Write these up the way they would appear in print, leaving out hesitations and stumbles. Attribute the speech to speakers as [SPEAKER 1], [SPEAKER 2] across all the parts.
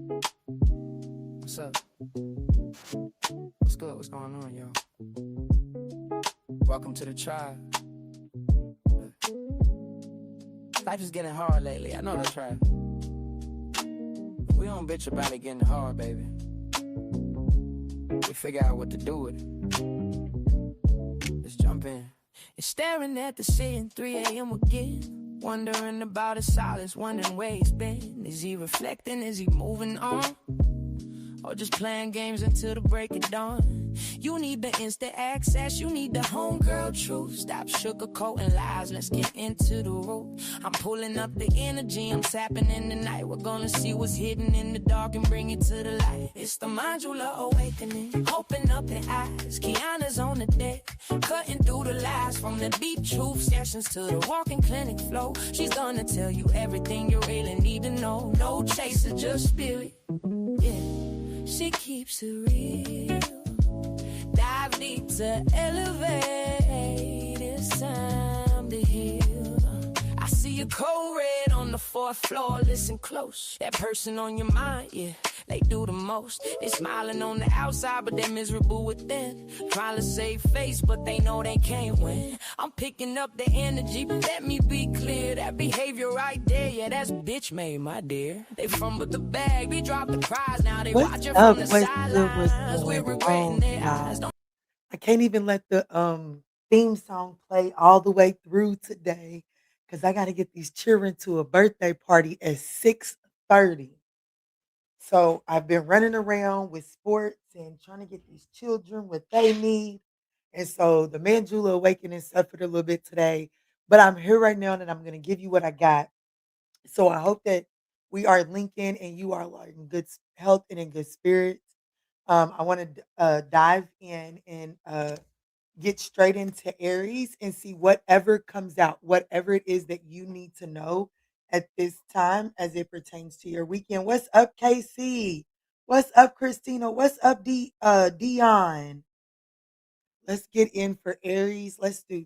[SPEAKER 1] What's up? What's good? What's going on, y'all? Welcome to the tribe. Life is getting hard lately. I know that's right. We don't bitch about it getting hard, baby. We figure out what to do with it. Let's jump in. You're staring at the ceiling, 3 a.m. again. Wondering about his silence, wondering where he's been. Is he reflecting? Is he moving on? Or just playing games until the break of dawn? You need the instant access, you need the homegirl truth. Stop sugarcoating lies, let's get into the root. I'm pulling up the energy, I'm tapping in the night. We're gonna see what's hidden in the dark and bring it to the light. It's the modular awakening, open up the eyes. Kiana's on the deck, cutting through the lies. From the deep truth sessions to the walking clinic flow. She's gonna tell you everything you really need to know. No chaser, just spirit, yeah. She keeps it real. Dive deep to elevate. It's time to heal. I see a cold red on the 4th floor. Listen close. That person on your mind, yeah, they do the most. They smiling on the outside, but they're miserable within. Trying to save face, but they know they can't win. I'm picking up the energy, but let me be clear. That behavior right there, yeah, that's bitch made, my dear. They fumbled the bag, we dropped the prize. Now they
[SPEAKER 2] What's
[SPEAKER 1] watch it
[SPEAKER 2] up?
[SPEAKER 1] from the
[SPEAKER 2] What's good? What's
[SPEAKER 1] sidelines. We're
[SPEAKER 2] going
[SPEAKER 1] regretting
[SPEAKER 2] on,
[SPEAKER 1] their eyes.
[SPEAKER 2] y'all? I can't even let the theme song play all the way through today because I got to get these children to a birthday party at 6:30. So I've been running around with sports and trying to get these children what they need. And so the Manjula Awakening suffered a little bit today, but I'm here right now and I'm going to give you what I got. So I hope that we are linking and you are like in good health and in good spirits. I want to dive in and get straight into Aries and see whatever comes out, whatever it is that you need to know at this time as it pertains to your weekend. What's up, KC? What's up, Christina? What's up, Dion? Let's get in for Aries. Let's do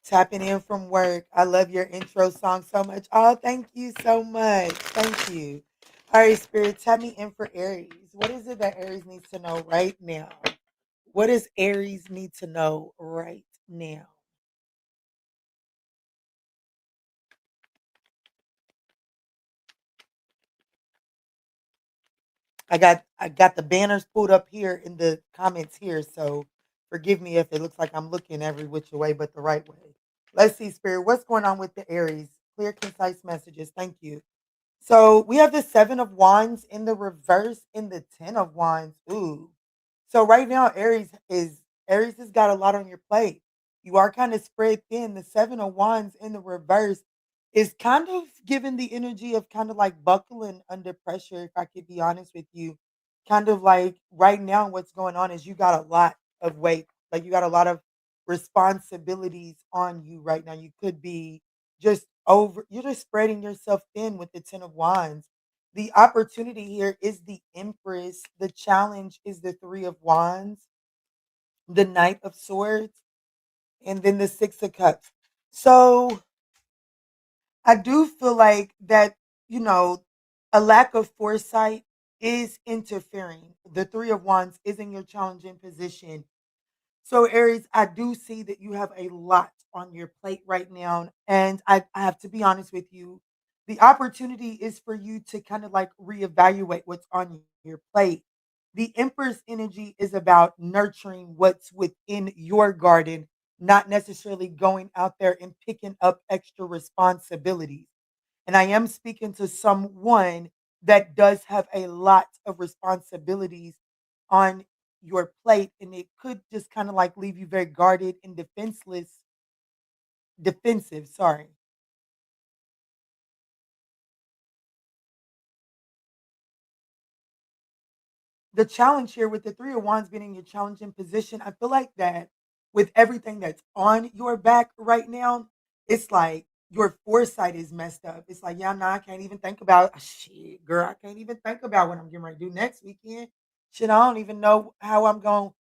[SPEAKER 2] tapping in from work. I love your intro song so much. Oh, thank you so much. Thank you. All right, Spirit, tap me in for Aries. What is it that Aries needs to know right now? What does Aries need to know right now? I got the banners pulled up here in the comments here, so forgive me if it looks like I'm looking every which way but the right way. Let's see, Spirit, what's going on with the Aries? Clear, concise messages. Thank you. So we have the 7 of Wands in the reverse in the 10 of Wands. Ooh. So right now, Aries has got a lot on your plate. You are kind of spread thin. The 7 of Wands in the reverse is kind of giving the energy of kind of like buckling under pressure, if I could be honest with you. Kind of like right now, what's going on is you got a lot of weight. Like you got a lot of responsibilities on you right now. You could be you're just spreading yourself thin with the 10 of Wands. The opportunity here is the Empress. The challenge is the 3 of Wands, the Knight of Swords, and then the 6 of Cups. So I do feel like that, you know, a lack of foresight is interfering. The 3 of Wands is in your challenging position. So, Aries, I do see that you have a lot on your plate right now. And I have to be honest with you. The opportunity is for you to kind of like reevaluate what's on your plate. The Empress energy is about nurturing what's within your garden, not necessarily going out there and picking up extra responsibilities. And I am speaking to someone that does have a lot of responsibilities on your plate, and it could just kind of like leave you very guarded and defensive. Sorry. The challenge here with the 3 of Wands being in your challenging position, I feel like that with everything that's on your back right now, it's like your foresight is messed up. It's like, yeah, no, I can't even think about shit, girl. I can't even think about what I'm getting ready to do next weekend. Shit, I don't even know how I'm gonna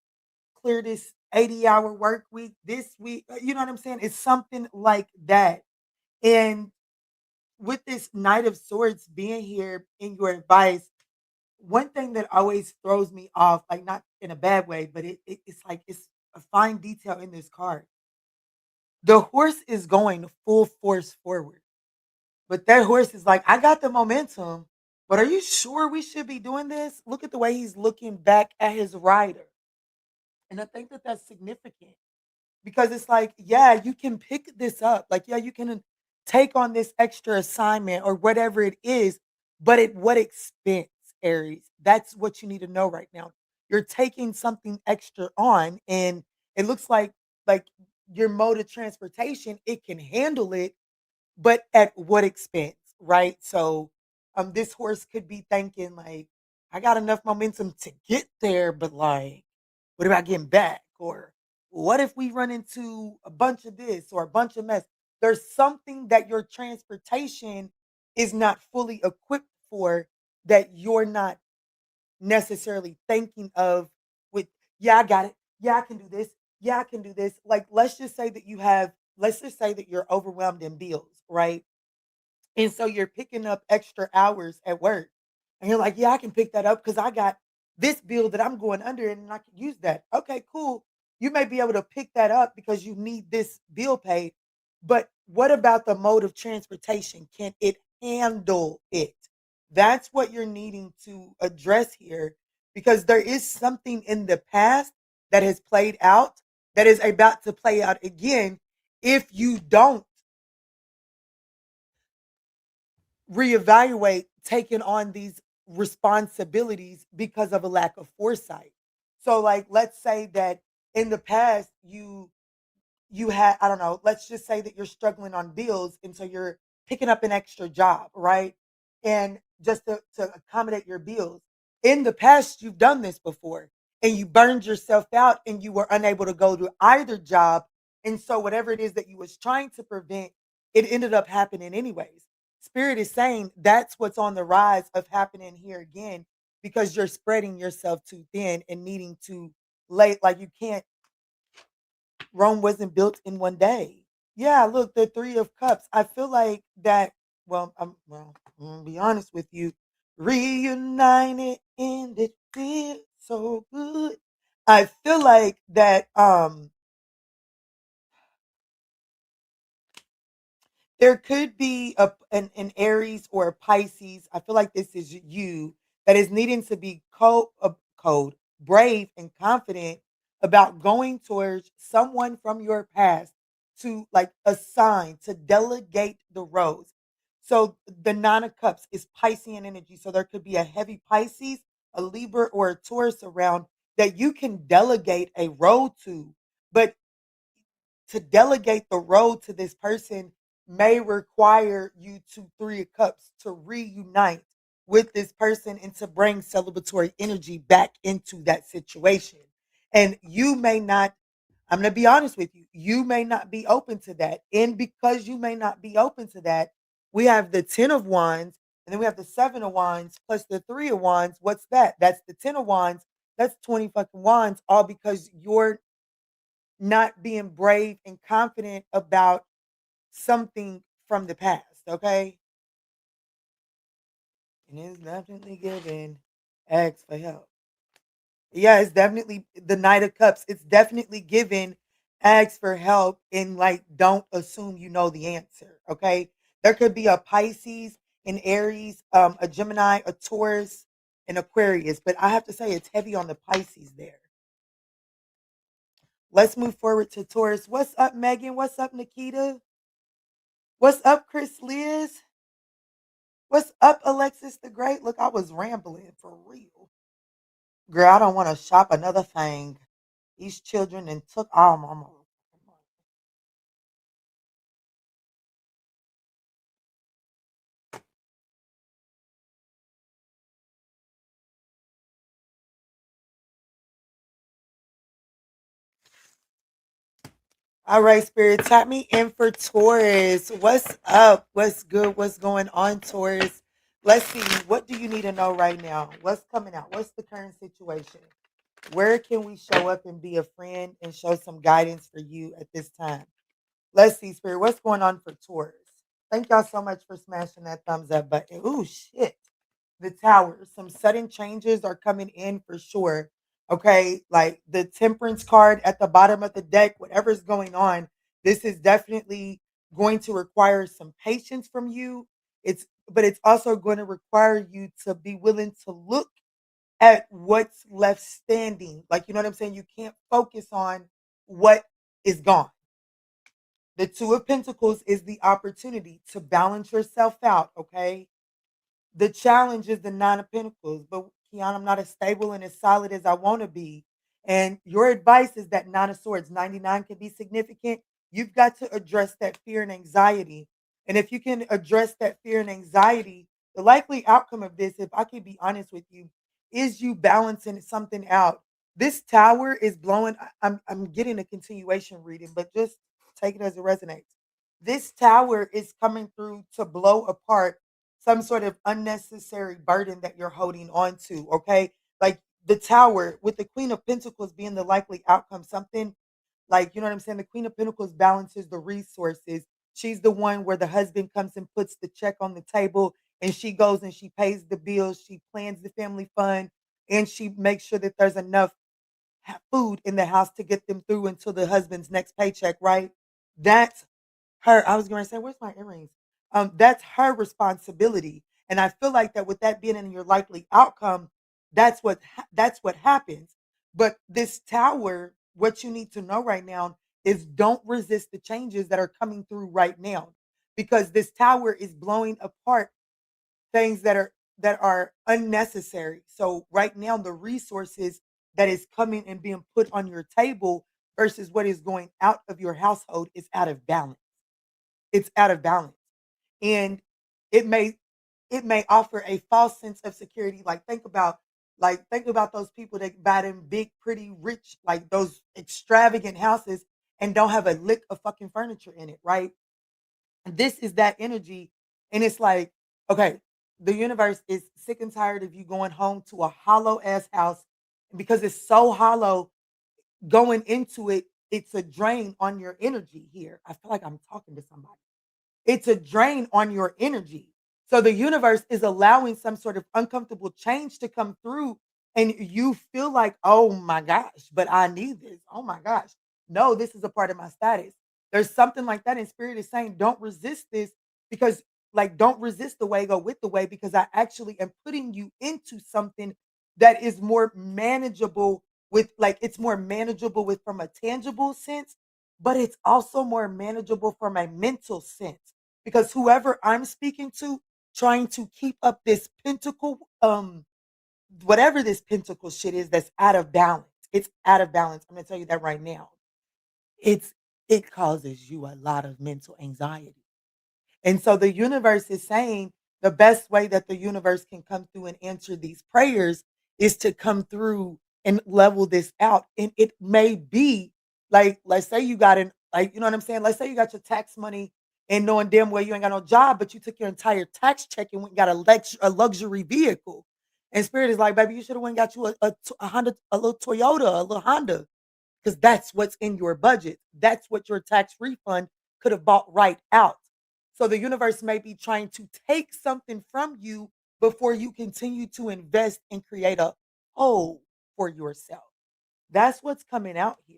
[SPEAKER 2] clear this 80-hour work week this week. You know what I'm saying? It's something like that. And with this Knight of Swords being here in your advice, one thing that always throws me off, like not in a bad way, but it's like it's a fine detail in this card. The horse is going full force forward, but that horse is like, I got the momentum, but are you sure we should be doing this? Look at the way he's looking back at his rider. And I think that that's significant because it's like, yeah, you can pick this up. Like, yeah, you can take on this extra assignment or whatever it is, but at what expense, Aries? That's what you need to know right now. You're taking something extra on, and it looks like your mode of transportation, it can handle it, but at what expense, right? So this horse could be thinking like, I got enough momentum to get there, but like, what about getting back? Or what if we run into a bunch of this or a bunch of mess? There's something that your transportation is not fully equipped for, that you're not necessarily thinking of with, yeah, I got it. Yeah, I can do this. Yeah, I can do this. Like, let's just say that you're overwhelmed in bills, right? And so you're picking up extra hours at work. And you're like, yeah, I can pick that up because I got this bill that I'm going under and I can use that. Okay, cool. You may be able to pick that up because you need this bill paid. But what about the mode of transportation? Can it handle it? That's what you're needing to address here, because there is something in the past that has played out that is about to play out again if you don't reevaluate taking on these responsibilities because of a lack of foresight. So like let's say that in the past you had, I don't know, let's just say that you're struggling on bills and so you're picking up an extra job, right? And just to accommodate your bills. In the past, you've done this before and you burned yourself out and you were unable to go to either job. And so whatever it is that you was trying to prevent, it ended up happening anyways. Spirit is saying that's what's on the rise of happening here again, because you're spreading yourself too thin and needing to lay, like you can't, Rome wasn't built in one day. Yeah, look, the 3 of Cups. I feel like that. I'm gonna be honest with you. Reunited and it feels so good. I feel like that. There could be an Aries or a Pisces. I feel like this is you that is needing to be brave, and confident about going towards someone from your past to like assign, to delegate the roles. So the 9 of Cups is Piscean energy. So there could be a heavy Pisces, a Libra, or a Taurus around that you can delegate a role to. But to delegate the role to this person may require you to 3 of Cups to reunite with this person and to bring celebratory energy back into that situation. And you may not, I'm going to be honest with you, you may not be open to that. And because you may not be open to that, we have the 10 of Wands and then we have the 7 of Wands plus the 3 of Wands. What's that? That's the 10 of Wands. That's 20 fucking Wands, all because you're not being brave and confident about something from the past, okay? And it's definitely giving ask for help. Yeah, it's definitely the 9 of Cups. It's definitely giving ask for help and like don't assume you know the answer, okay? There could be a Pisces, an Aries, a Gemini, a Taurus, an Aquarius, but I have to say it's heavy on the Pisces there. Let's move forward to Taurus. What's up, Megan? What's up, Nikita? What's up, Chris Liz? What's up, Alexis the Great? Look, I was rambling for real. Girl, I don't want to shop another thing. These children and took all my money. All right, Spirit, tap me in for Taurus. What's up? What's good? What's going on, Taurus? Let's see. What do you need to know right now? What's coming out? What's the current situation? Where can we show up and be a friend and show some guidance for you at this time? Let's see, Spirit. What's going on for Taurus? Thank y'all so much for smashing that thumbs up button. Ooh, shit. The Tower. Some sudden changes are coming in for sure. Okay. Like the Temperance card at the bottom of the deck, whatever's going on, this is definitely going to require some patience from you. But it's also going to require you to be willing to look at what's left standing. Like, you know what I'm saying? You can't focus on what is gone. The Two of Pentacles is the opportunity to balance yourself out, okay? The challenge is the Nine of Pentacles, but Kiana, I'm not as stable and as solid as I want to be. And your advice is that Nine of Swords, 99 can be significant. You've got to address that fear and anxiety. And if you can address that fear and anxiety, the likely outcome of this, if I can be honest with you, is you balancing something out. This tower is blowing. I'm getting a continuation reading, but just take it as it resonates. This tower is coming through to blow apart some sort of unnecessary burden that you're holding on to. Okay. Like the tower with the Queen of Pentacles being the likely outcome, something like, you know what I'm saying? The Queen of Pentacles balances the resources. She's the one where the husband comes and puts the check on the table and she goes and she pays the bills. She plans the family fund and she makes sure that there's enough food in the house to get them through until the husband's next paycheck, right? That's her. I was going to say, where's my earrings? That's her responsibility. And I feel like that with that being in your likely outcome, that's what happens. But this tower, what you need to know right now is don't resist the changes that are coming through right now, because this tower is blowing apart things that are unnecessary. So right now, the resources that is coming and being put on your table versus what is going out of your household is out of balance. It's out of balance. And it may it may offer a false sense of security. Think about those people that buy them big, pretty rich, like those extravagant houses and don't have a lick of fucking furniture in it, right? And this is that energy. And it's like, okay, the universe is sick and tired of you going home to a hollow ass house because it's so hollow going into it. It's a drain on your energy here. I feel like I'm talking to somebody. It's a drain on your energy. So the universe is allowing some sort of uncomfortable change to come through, and you feel like, oh my gosh, but I need this. Oh my gosh. No, this is a part of my status. There's something like that, and spirit is saying, don't resist this because, like, don't resist the way, go with the way, because I actually am putting you into something that is more manageable with, like, it's more manageable with from a tangible sense, but it's also more manageable from a mental sense because whoever I'm speaking to, trying to keep up this pentacle, whatever this pentacle shit is that's out of balance. It's out of balance. I'm gonna tell you that right now. It's it causes you a lot of mental anxiety. And so the universe is saying the best way that the universe can come through and answer these prayers is to come through and level this out. And it may be like, let's say you got like, you know what I'm saying? Let's say you got your tax money and knowing damn well you ain't got no job, but you took your entire tax check and went and got a luxury vehicle. And Spirit is like, baby, you should have went and got you a Honda, a little Toyota, a little Honda, because that's what's in your budget. That's what your tax refund could have bought right out. So the universe may be trying to take something from you before you continue to invest and create a hole for yourself. That's what's coming out here.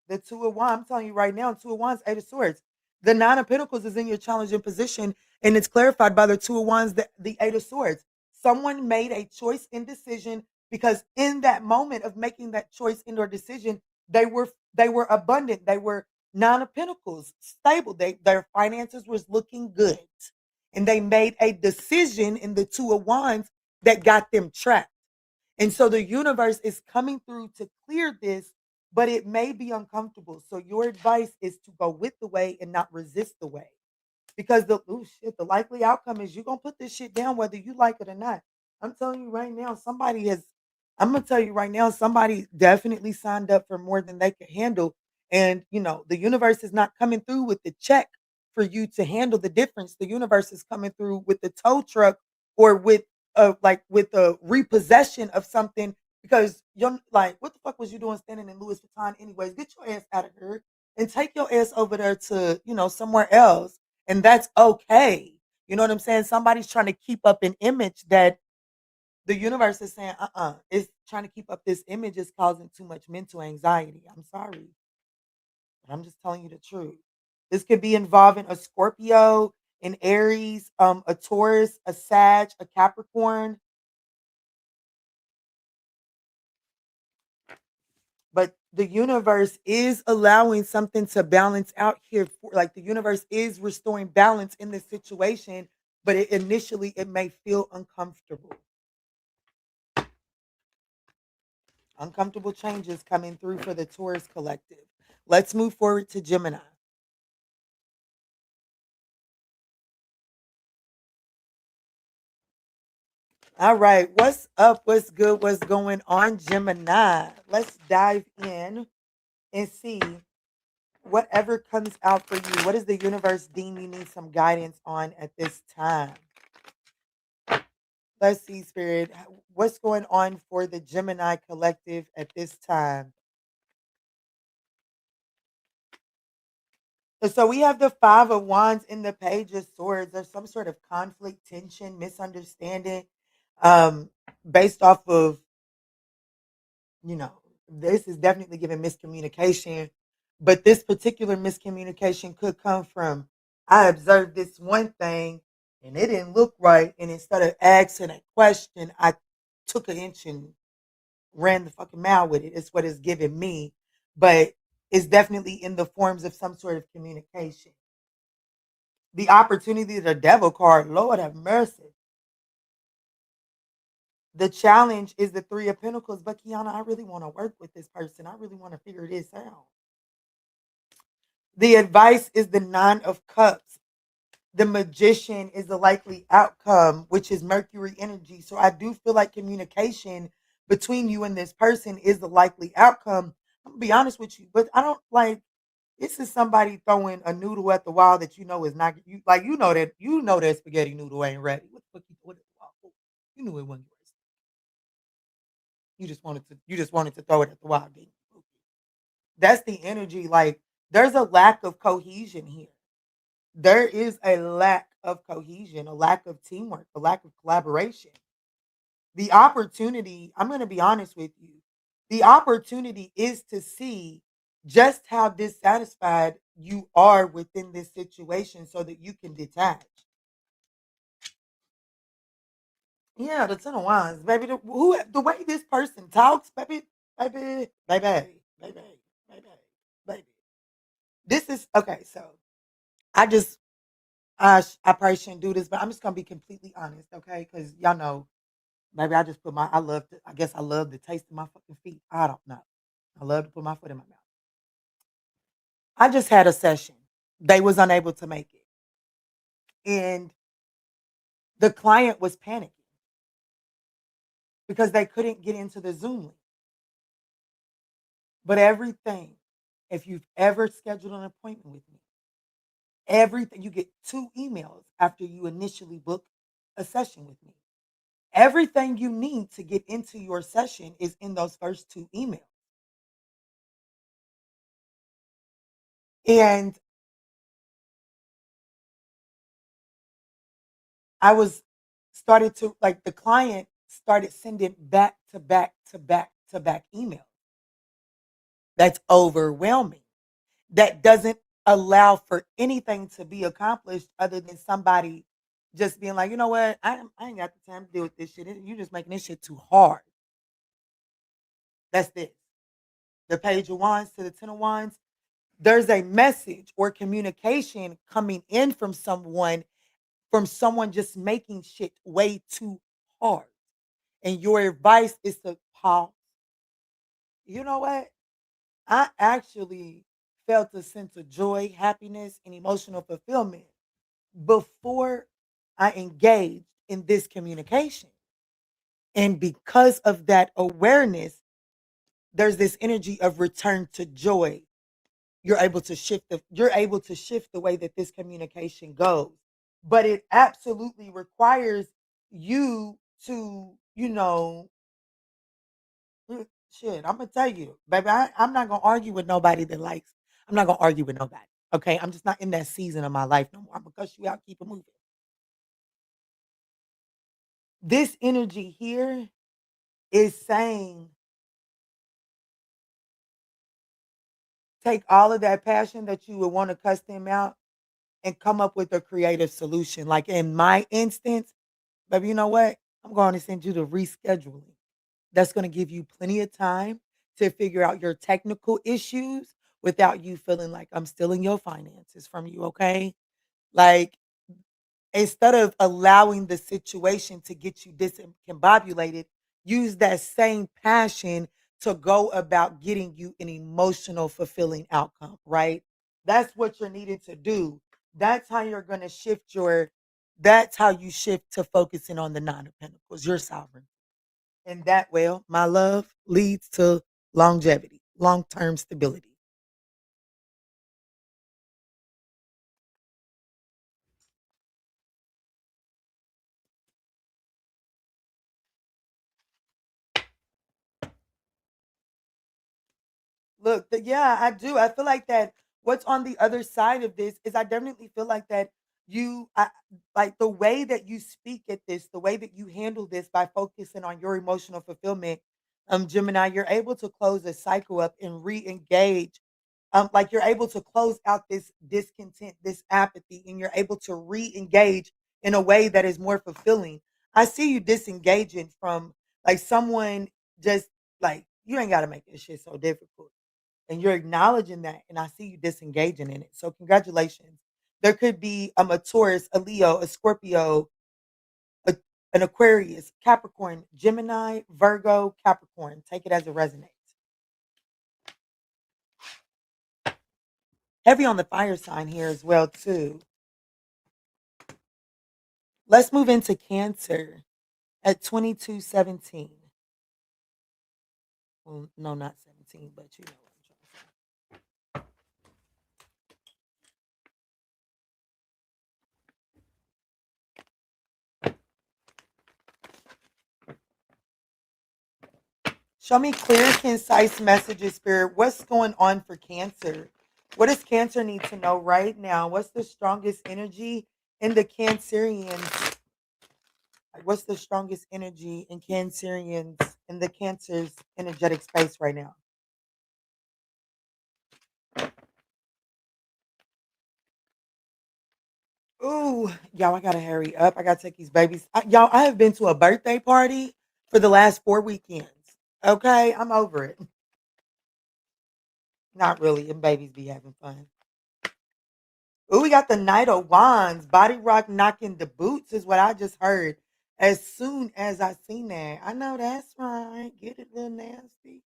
[SPEAKER 2] The Two of Wands, I'm telling you right now, Two of Wands, Eight of Swords. The Nine of Pentacles is in your challenging position, and it's clarified by the Two of Wands, the Eight of Swords. Someone made a choice and decision because in that moment of making that choice and or decision, they were abundant. They were Nine of Pentacles, stable. Their finances was looking good, and they made a decision in the Two of Wands that got them trapped. And so the universe is coming through to clear this, but it may be uncomfortable. So your advice is to go with the way and not resist the way. Because the likely outcome is you're gonna put this shit down whether you like it or not. I'm telling you right now, I'm gonna tell you right now, somebody definitely signed up for more than they could handle. And the universe is not coming through with the check for you to handle the difference. The universe is coming through with the tow truck or with with a repossession of something Because you're like, what the fuck was you doing standing in Louis Vuitton anyways? Get your ass out of here and take your ass over there to, somewhere else. And that's okay. You know what I'm saying? Somebody's trying to keep up an image that the universe is saying, it's trying to keep up this image is causing too much mental anxiety. I'm sorry, but I'm just telling you the truth. This could be involving a Scorpio, an Aries, a Taurus, a Sag, a Capricorn. But the universe is allowing something to balance out here. Like the universe is restoring balance in this situation, but initially it may feel uncomfortable. Uncomfortable changes coming through for the Taurus collective. Let's move forward to Gemini. All right, what's up? What's good? What's going on, Gemini? Let's dive in and see whatever comes out for you. What does the universe deem you need some guidance on at this time? Let's see, Spirit. What's going on for the Gemini collective at this time? And so we have the Five of Wands in the Page of Swords. There's some sort of conflict, tension, misunderstanding, um, based off of, you know, this is definitely giving miscommunication. But this particular miscommunication could come from, I observed this one thing and it didn't look right. And instead of asking a question, I took an inch and ran the fucking mile with it. It's what it's giving me. But it's definitely in the forms of some sort of communication. The opportunity, the devil card, Lord have mercy. The challenge is the Three of Pentacles. But Kiana, I really want to work with this person. I really want to figure this out. The advice is the Nine of Cups. The Magician is the likely outcome, which is Mercury energy. So I do feel like communication between you and this person is the likely outcome. I'm gonna be honest with you, but I don't like this is somebody throwing a noodle at the wall that you know is not you like you know that spaghetti noodle ain't ready. What the fuck you throw it at the wall for? You knew it wasn't yours. You just wanted to throw it at the wall, didn't you? That's the energy. Like there's a lack of cohesion here. There is a lack of cohesion, a lack of teamwork, a lack of collaboration. The opportunity, I'm going to be honest with you, the opportunity is to see just how dissatisfied you are within this situation so that you can detach. Yeah, the Ten of Wands, baby. The way this person talks, baby, baby, baby, baby, baby, baby. This is okay. So I just I probably shouldn't do this, but I'm just gonna be completely honest, okay? Because y'all know, maybe I just put my I guess I love the taste of my fucking feet. I don't know. I love to put my foot in my mouth. I just had a session. They was unable to make it. And the client was panicking because they couldn't get into the Zoom link. But everything, if you've ever scheduled an appointment with me, everything you get 2 emails after you initially book a session with me. Everything you need to get into your session is in those first 2 emails. And I was started to like the client started sending back to back to back to back emails. That's overwhelming. That doesn't allow for anything to be accomplished other than somebody just being like, you know what, I ain't got the time to deal with this shit. You just making this shit too hard. That's this. The Page of Wands to the Ten of Wands. There's a message or communication coming in from someone just making shit way too hard. And your advice is to pause. You know what? I actually felt a sense of joy, happiness, and emotional fulfillment before I engaged in this communication. And because of that awareness, there's this energy of return to joy. You're able to shift the way that this communication goes. But it absolutely requires you to, shit, I'm gonna tell you, baby, I'm not gonna argue with nobody that likes. I'm not gonna argue with nobody. Okay, I'm just not in that season of my life no more. I'm gonna cuss you out, keep it moving. This energy here is saying take all of that passion that you would want to cuss them out and come up with a creative solution. Like in my instance, baby, you know what? I'm going to send you the rescheduling. That's going to give you plenty of time to figure out your technical issues without you feeling like I'm stealing your finances from you, okay? Like instead of allowing the situation to get you discombobulated, use that same passion to go about getting you an emotional fulfilling outcome, right? That's what you're needing to do. That's how you're going to shift your that's how you shift to focusing on the nine of pentacles. You're sovereign. And that will, my love, leads to longevity, long-term stability. Look, yeah, I do. I feel like that what's on the other side of this is I definitely feel like that like the way that you speak at this, the way that you handle this by focusing on your emotional fulfillment, Gemini, you're able to close a cycle up and re-engage. Like you're able to close out this discontent, this apathy, and you're able to re-engage in a way that is more fulfilling. I see you disengaging from like someone just like you ain't gotta make this shit so difficult and you're acknowledging that, and I see you disengaging in it. So congratulations. There could be a Taurus, a Leo, a Scorpio, a, an Aquarius, Capricorn, Gemini, Virgo, Capricorn. Take it as it resonates. Heavy on the fire sign here as well too. Let's move into Cancer at 2217. Well, no, not 17, but you know what I'm trying to say. Show me clear, concise messages, Spirit. What's going on for Cancer? What does Cancer need to know right now? What's the strongest energy in the Cancerians? What's the strongest energy in Cancerians in the Cancer's energetic space right now? Ooh, y'all, I gotta hurry up. I gotta take these babies. Y'all, I have been to a birthday party for the last 4 weekends. Okay, I'm over it. Not really, and babies be having fun. Ooh, we got the Knight of Wands. Body rock knocking the boots is what I just heard. As soon as I seen that, I know that's right. Get it, little nasty.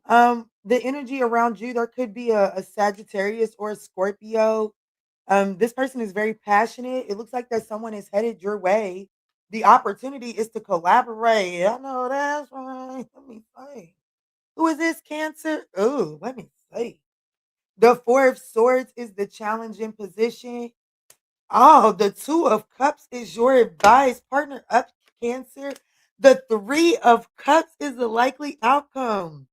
[SPEAKER 2] The energy around you, there could be a Sagittarius or a Scorpio. This person is very passionate. It looks like that someone is headed your way. The opportunity is to collaborate. I know that's right. Let me say. Who is this Cancer? Oh, let me say. The Four of Swords is the challenging position. Oh, the Two of Cups is your advice. Partner up, Cancer. The Three of Cups is the likely outcome.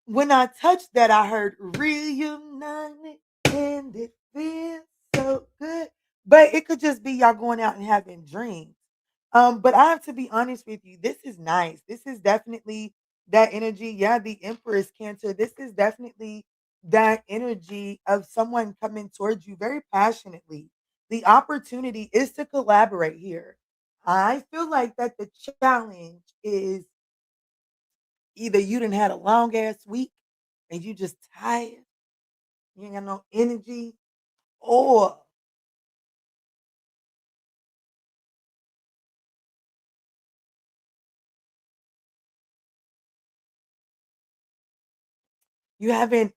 [SPEAKER 2] When I touched that, I heard reunited and it feels so good. But it could just be y'all going out and having dreams. But I have to be honest with you. This is nice. This is definitely that energy. Yeah, the Empress Cancer. This is definitely that energy of someone coming towards you very passionately. The opportunity is to collaborate here. I feel like that the challenge is either you done had a long ass week and you just tired, you ain't got no energy, or you haven't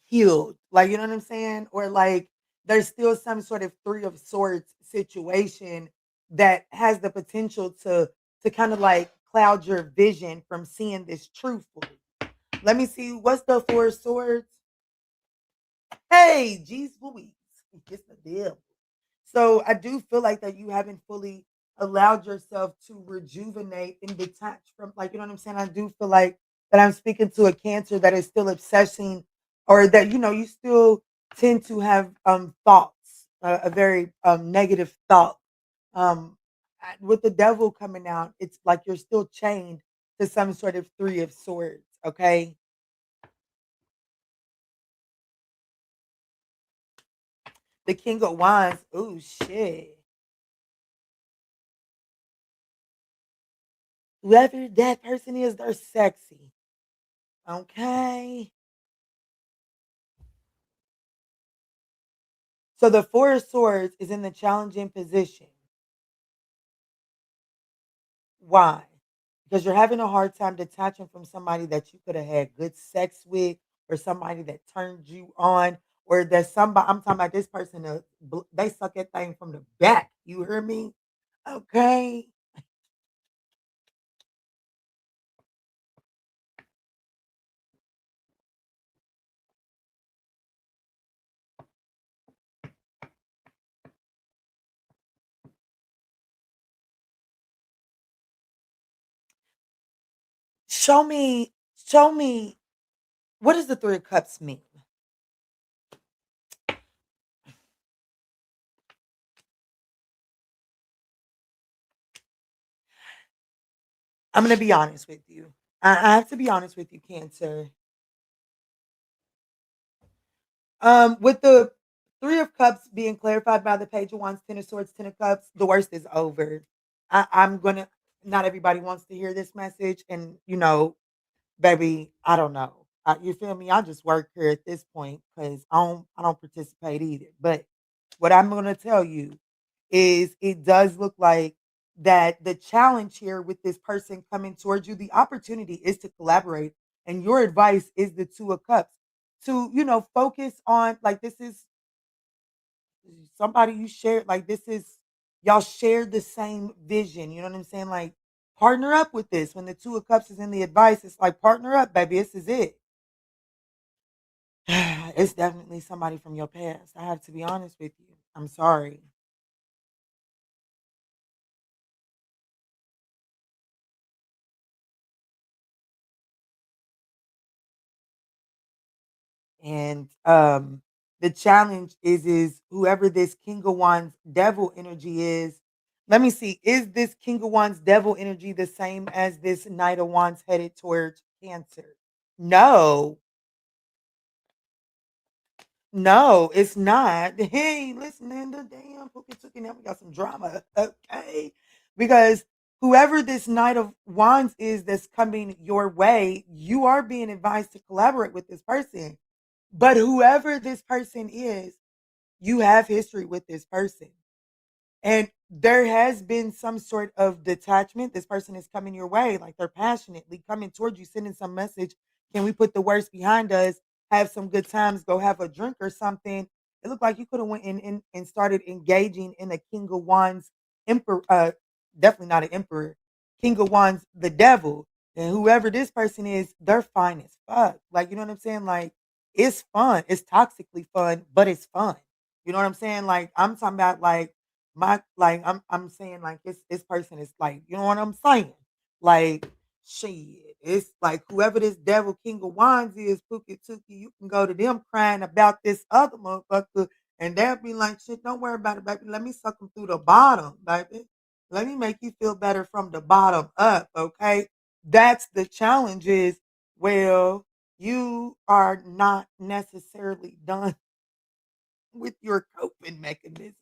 [SPEAKER 2] healed. Like, you know what I'm saying? Or like there's still some sort of three of swords situation that has the potential to kind of like cloud your vision from seeing this truthfully. Let me see. What's the four of swords? Hey, geez Louise. It's the devil. So I do feel like that you haven't fully allowed yourself to rejuvenate and detach from, like, you know what I'm saying? I do feel like but I'm speaking to a Cancer that is still obsessing, or that you still tend to have thoughts, a very negative thought. With the Devil coming out, it's like you're still chained to some sort of Three of Swords. Okay, the King of Wands. Oh shit! Whoever that person is, they're sexy. Okay. So the Four of Swords is in the challenging position. Why? Because you're having a hard time detaching from somebody that you could have had good sex with, or somebody that turned you on, or that somebody, I'm talking about this person, they suck that thing from the back. You hear me? Okay. Show me, show me, what does the Three of Cups mean? I'm going to be honest with you. I have to be honest with you, Cancer. With the Three of Cups being clarified by the Page of Wands, Ten of Swords, Ten of Cups, the worst is over. I'm gonna. Not everybody wants to hear this message, and baby, I don't know. You feel me? I just work here at this point because I don't participate either. But what I'm gonna tell you is, it does look like that the challenge here with this person coming towards you, the opportunity is to collaborate, and your advice is the Two of Cups to focus on, like, this is somebody you share, like, this is y'all share the same vision, you know what I'm saying, like, partner up with this. When the Two of Cups is in the advice, it's like, partner up, baby, this is it. It's definitely somebody from your past. I have to be honest with you. I'm sorry. And the challenge is whoever this King of Wands devil energy is. Let me see. Is this King of Wands devil energy the same as this Knight of Wands headed towards Cancer? No, no, it's not. Hey, listen, Linda, damn, Pookie Tookie, now we got some drama. Okay. Because whoever this Knight of Wands is that's coming your way, you are being advised to collaborate with this person. But whoever this person is, you have history with this person. And there has been some sort of detachment. This person is coming your way, like they're passionately coming towards you, sending some message. Can we put the worst behind us? Have some good times, go have a drink or something. It looked like you could have went in and started engaging in a King of Wands emperor, definitely not an emperor, King of Wands, the devil. And whoever this person is, they're fine as fuck. Like, you know what I'm saying? Like, it's fun. It's toxically fun, but it's fun. You know what I'm saying? Like, I'm talking about, I'm saying, like, this person is like, you know what I'm saying? Like, shit. It's like whoever this devil King of Wands is, Pookie Tookie, you can go to them crying about this other motherfucker, and they'll be like, shit, don't worry about it, baby. Let me suck them through the bottom, baby. Let me make you feel better from the bottom up, okay? That's the challenge is, well, you are not necessarily done with your coping mechanism.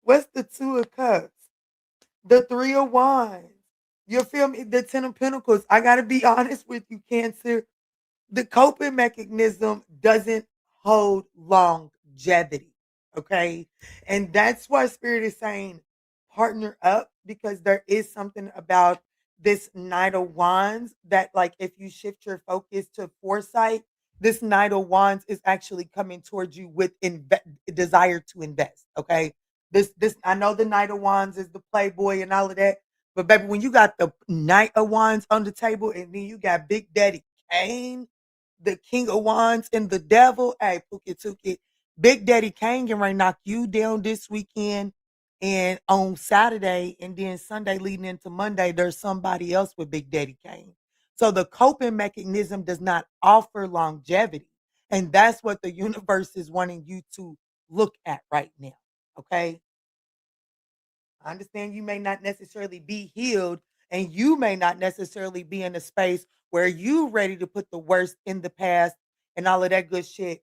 [SPEAKER 2] What's the Two of Cups? The Three of Wands. You feel me? The Ten of Pentacles. I gotta be honest with you, Cancer. The coping mechanism doesn't hold longevity. Okay. And that's why Spirit is saying partner up, because there is something about this Knight of Wands that, like, if you shift your focus to foresight, this Knight of Wands is actually coming towards you with desire to invest. Okay. This, I know the Knight of Wands is the playboy and all of that, but baby, when you got the Knight of Wands on the table, and then you got Big Daddy Kane, the King of Wands, and the devil. Hey, Pookie Tookie, Big Daddy Kane can right knock you down this weekend, And on Saturday and then Sunday leading into Monday, there's somebody else with Big Daddy Kane. So the coping mechanism does not offer longevity. And that's what the universe is wanting you to look at right now. Okay. I understand you may not necessarily be healed and you may not necessarily be in a space where you ready to put the worst in the past and all of that good shit.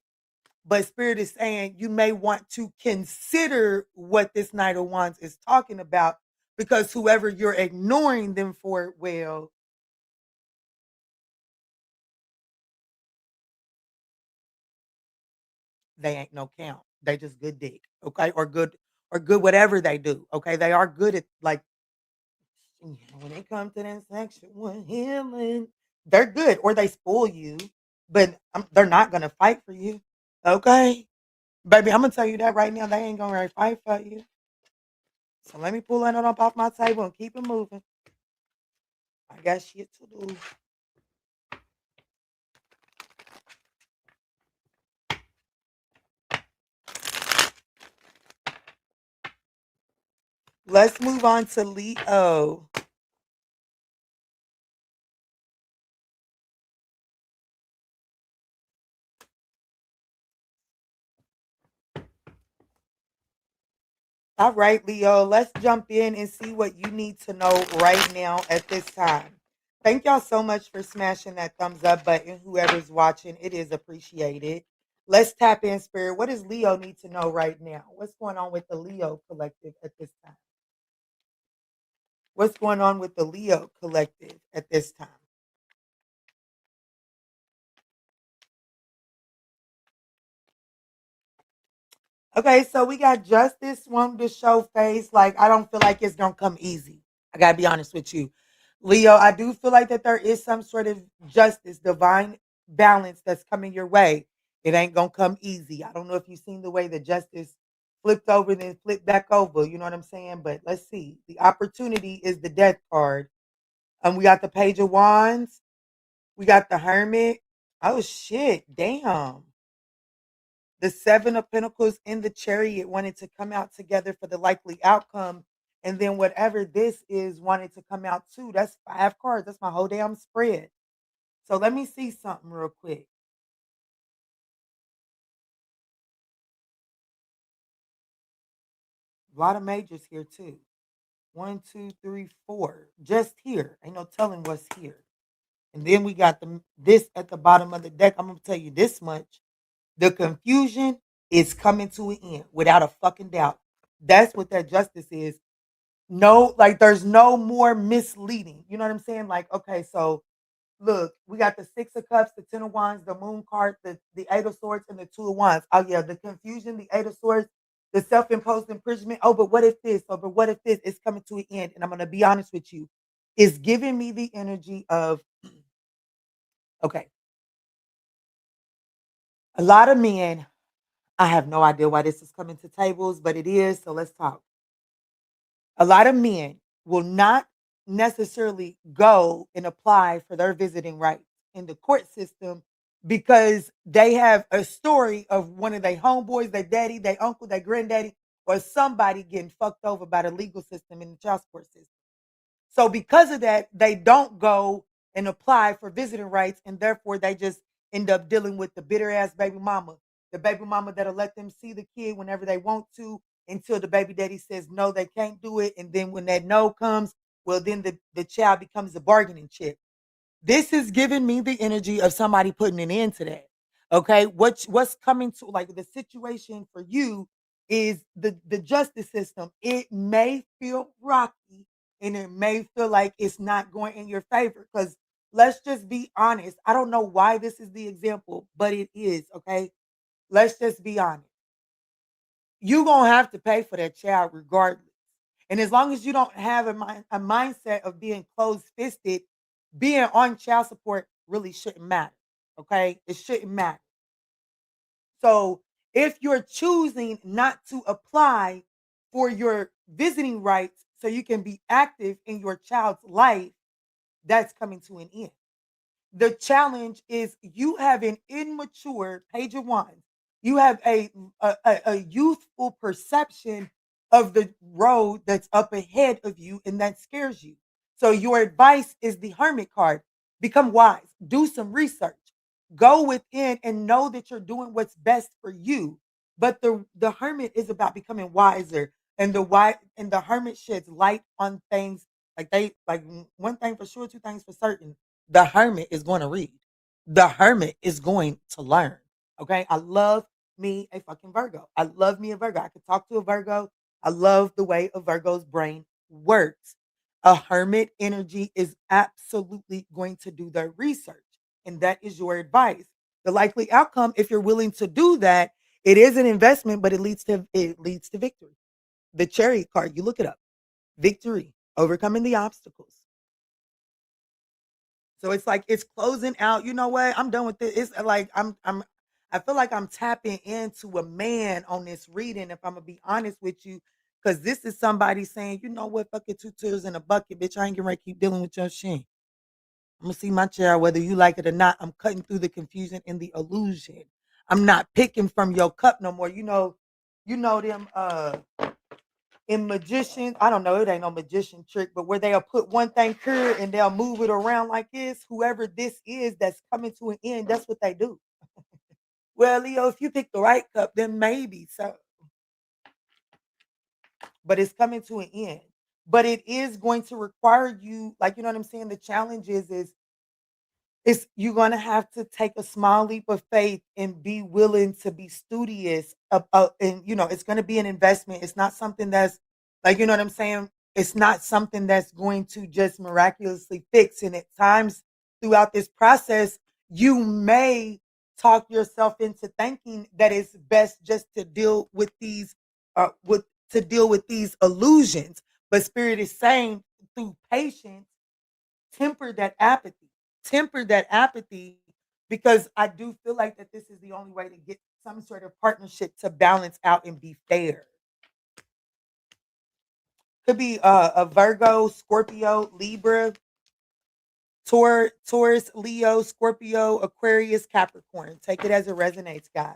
[SPEAKER 2] But Spirit is saying you may want to consider what this Knight of Wands is talking about because whoever you're ignoring them for, well, they ain't no count. They just good dick, okay? Or good whatever they do, okay? They are good at like when it comes to that sexual healing, they're good or they spoil you, but they're not gonna fight for you, okay? Baby, I'm gonna tell you that right now. They ain't gonna really fight for you. So let me pull that up off my table and keep it moving. I got shit to do. Let's move on to Leo. All right, Leo, let's jump in and see what you need to know right now at this time. Thank y'all so much for smashing that thumbs up button. Whoever's watching, it is appreciated. Let's tap in, Spirit. What does Leo need to know right now? What's going on with the Leo collective at this time? What's going on with the Leo collective at this time? Okay, so we got Justice wanting to show face. Like, I don't feel like it's gonna come easy. I gotta be honest with you. Leo, I do feel like that there is some sort of justice, divine balance that's coming your way. It ain't gonna come easy. I don't know if you've seen the way the justice flipped over, then flipped back over. You know what I'm saying? But let's see. The opportunity is the death card. We got the Page of Wands. We got the Hermit. Oh shit. Damn. The Seven of Pentacles in the Chariot wanted to come out together for the likely outcome. And then whatever this is wanted to come out too. That's 5 cards. That's my whole damn spread. So let me see something real quick. A lot of majors here too. One, two, three, four. Just here. Ain't no telling what's here. And then we got this at the bottom of the deck. I'm gonna tell you this much. The confusion is coming to an end without a fucking doubt. That's what that justice is. No, like there's no more misleading. You know what I'm saying? Like, okay, so look, we got the Six of Cups, the Ten of Wands, the Moon card, the Eight of Swords, and the Two of Wands. Oh yeah, the confusion, the Eight of Swords, the self-imposed imprisonment. Oh, but what if this? Oh, but what if this? It's coming to an end. And I'm gonna be honest with you, it's giving me the energy of okay, a lot of men. I have no idea why this is coming to tables, but it is. So let's talk. A lot of men will not necessarily go and apply for their visiting rights in the court system because they have a story of one of their homeboys, their daddy, their uncle, their granddaddy, or somebody getting fucked over by the legal system in the child support system. So because of that, they don't go and apply for visiting rights, and therefore they just end up dealing with the bitter ass baby mama, the baby mama that'll let them see the kid whenever they want to, until the baby daddy says no, they can't do it, and then when that no comes, well, then the child becomes a bargaining chip. This is giving me the energy of somebody putting an end to that. Okay, what's coming to like the situation for you is the justice system. It may feel rocky and it may feel like it's not going in your favor because let's just be honest. I don't know why this is the example, but it is. Okay, let's just be honest. You're gonna have to pay for that child regardless. And as long as you don't have a mindset of being closed fisted, being on child support really shouldn't matter. Okay, it shouldn't matter. So if you're choosing not to apply for your visiting rights so you can be active in your child's life, that's coming to an end. The challenge is you have an immature Page of Wands. You have a youthful perception of the road that's up ahead of you and that scares you. So your advice is the hermit card. Become wise, do some research, go within and know that you're doing what's best for you. But the hermit is about becoming wiser, and the hermit sheds light on things like one thing for sure, two things for certain. The hermit is going to read. The hermit is going to learn. Okay, I love me a fucking Virgo. I love me a Virgo. I could talk to a Virgo. I love the way a Virgo's brain works. A hermit energy is absolutely going to do their research, and that is your advice. The likely outcome, if you're willing to do that, it is an investment, but it leads to victory. The Chariot card, you look it up. Victory, overcoming the obstacles. So it's like it's closing out. You know what? I'm done with it. It's like I feel like I'm tapping into a man on this reading, if I'm gonna be honest with you. Cause this is somebody saying, you know what, fuck it, two tears in a bucket, bitch. I ain't gonna keep dealing with your shit. I'm gonna see my chair, whether you like it or not. I'm cutting through the confusion and the illusion. I'm not picking from your cup no more. You know them in magician, I don't know, it ain't no magician trick, but where they'll put one thing here and they'll move it around like this. Whoever this is that's coming to an end, that's what they do. Well, Leo, if you pick the right cup, then maybe so. But it's coming to an end. But it is going to require you, like you know what I'm saying? The challenge is it's you're gonna have to take a small leap of faith and be willing to be studious about, and it's gonna be an investment. It's not something that's like you know what I'm saying. It's not something that's going to just miraculously fix. And at times throughout this process, you may talk yourself into thinking that it's best just to deal with these with to deal with these illusions. But spirit is saying through patience, temper that apathy. Temper that apathy because I do feel like that this is the only way to get some sort of partnership to balance out and be fair. Could be a Virgo, Scorpio, Libra, Taurus, Leo, Scorpio, Aquarius, Capricorn. Take it as it resonates, guys.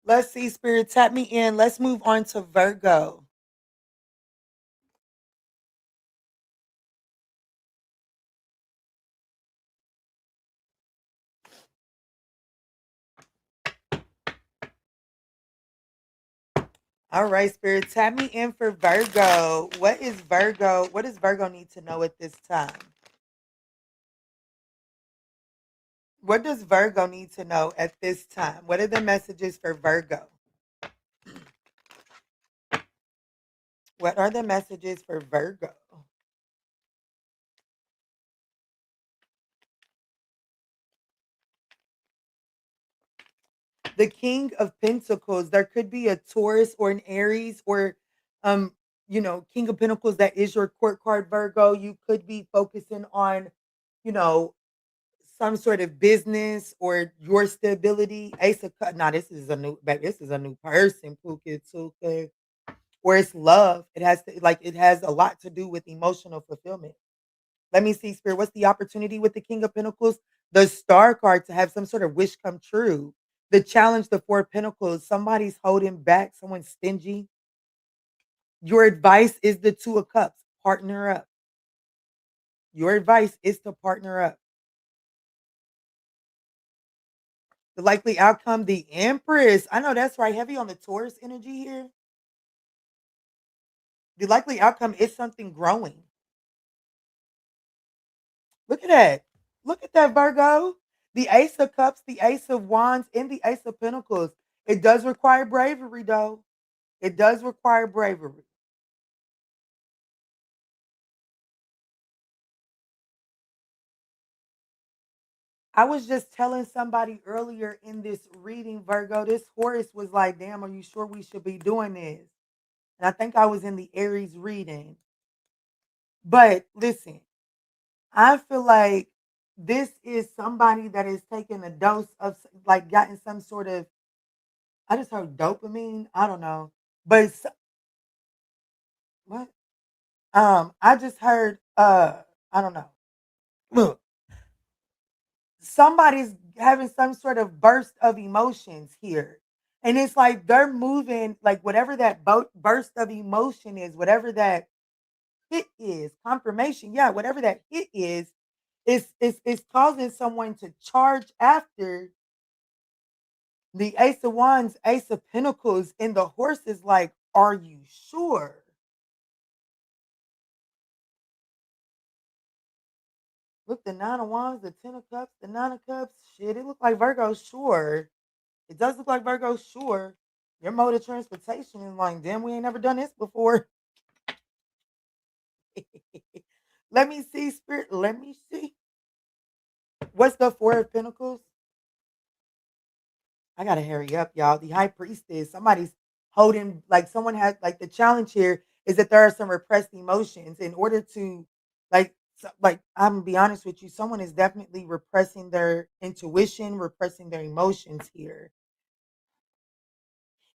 [SPEAKER 2] Let's see, Spirit, tap me in. Let's move on to Virgo. All right, Spirit, tap me in for Virgo. What is Virgo? What does Virgo need to know at this time? What does Virgo need to know at this time? What are the messages for Virgo? What are the messages for Virgo? The King of Pentacles. There could be a Taurus or an Aries or um King of Pentacles that is your court card, Virgo. You could be focusing on, you know, some sort of business or your stability. Ace of Cups. Now this is a new baby. This is a new person, Puka Tuka. Or it's love. It has a lot to do with emotional fulfillment. Let me see, Spirit. What's the opportunity with the King of Pentacles? The Star card to have some sort of wish come true. The challenge, the Four of Pentacles. Somebody's holding back. Someone's stingy. Your advice is the Two of Cups. Partner up. Your advice is to partner up. The likely outcome, the Empress. I know that's right. Heavy on the Taurus energy here. The likely outcome is something growing. Look at that. Look at that, Virgo. The Ace of Cups, the Ace of Wands, and the Ace of Pentacles. It does require bravery, though. It does require bravery. I was just telling somebody earlier in this reading, Virgo, this Horus was like, damn, are you sure we should be doing this? And I think I was in the Aries reading. But listen, I feel like this is somebody that is taking a dose of, like, gotten some sort of, I just heard dopamine. I don't know. But what? I just heard, I don't know. Look, somebody's having some sort of burst of emotions here. And it's like they're moving, like whatever that burst of emotion is, whatever that hit is, confirmation, yeah, whatever that hit is causing someone to charge after the Ace of Wands, Ace of Pentacles, and the horse is like, are you sure? Look, the Nine of Wands, the Ten of Cups, the Nine of Cups. Shit, it looked like Virgo, sure. It does look like Virgo, sure. Your mode of transportation is like, damn, we ain't never done this before. Let me see, Spirit. Let me see. What's the Four of Pentacles? I gotta hurry up, y'all. The High Priestess. Somebody's holding, like someone has, like the challenge here is that there are some repressed emotions. In order to, like I'm gonna be honest with you, someone is definitely repressing their intuition, repressing their emotions here.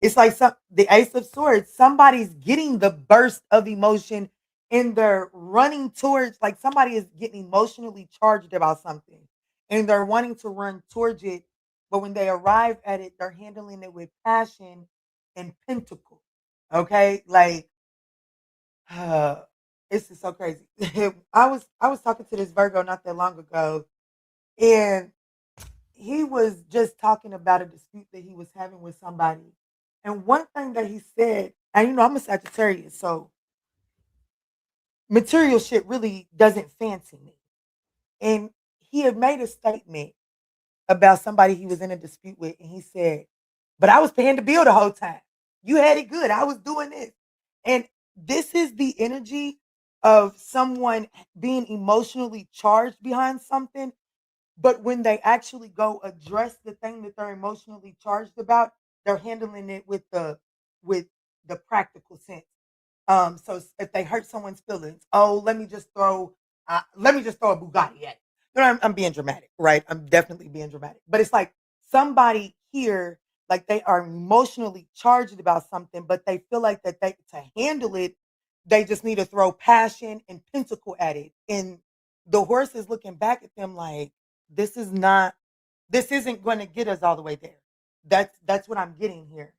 [SPEAKER 2] It's like the Ace of Swords. Somebody's getting the burst of emotion and they're running towards, like somebody is getting emotionally charged about something and they're wanting to run towards it. But when they arrive at it, they're handling it with passion and pentacle. Okay. Like, this is so crazy. I was talking to this Virgo not that long ago, and he was just talking about a dispute that he was having with somebody. And one thing that he said, and I'm a Sagittarius, so material shit really doesn't fancy me. And he had made a statement about somebody he was in a dispute with, and he said, but I was paying the bill the whole time. You had it good. I was doing this. And this is the energy of someone being emotionally charged behind something. But when they actually go address the thing that they're emotionally charged about, they're handling it with the practical sense. So if they hurt someone's feelings, oh, let me just throw a Bugatti at it. I'm being dramatic, right? I'm definitely being dramatic. But it's like somebody here, like they are emotionally charged about something, but they feel like that they to handle it, they just need to throw passion and pentacle at it. And the horse is looking back at them like, this is not, this isn't going to get us all the way there. That's what I'm getting here.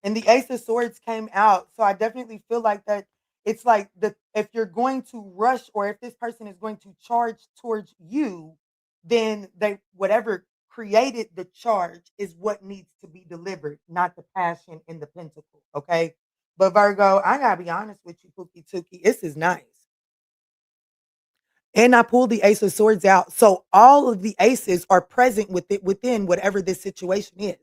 [SPEAKER 2] And the Ace of Swords came out. So I definitely feel like that it's like the if you're going to rush or if this person is going to charge towards you, then they whatever created the charge is what needs to be delivered, not the passion in the pentacle. Okay. But Virgo, I gotta be honest with you, Pookie Tookie, this is nice. And I pulled the Ace of Swords out. So all of the aces are present with it within whatever this situation is.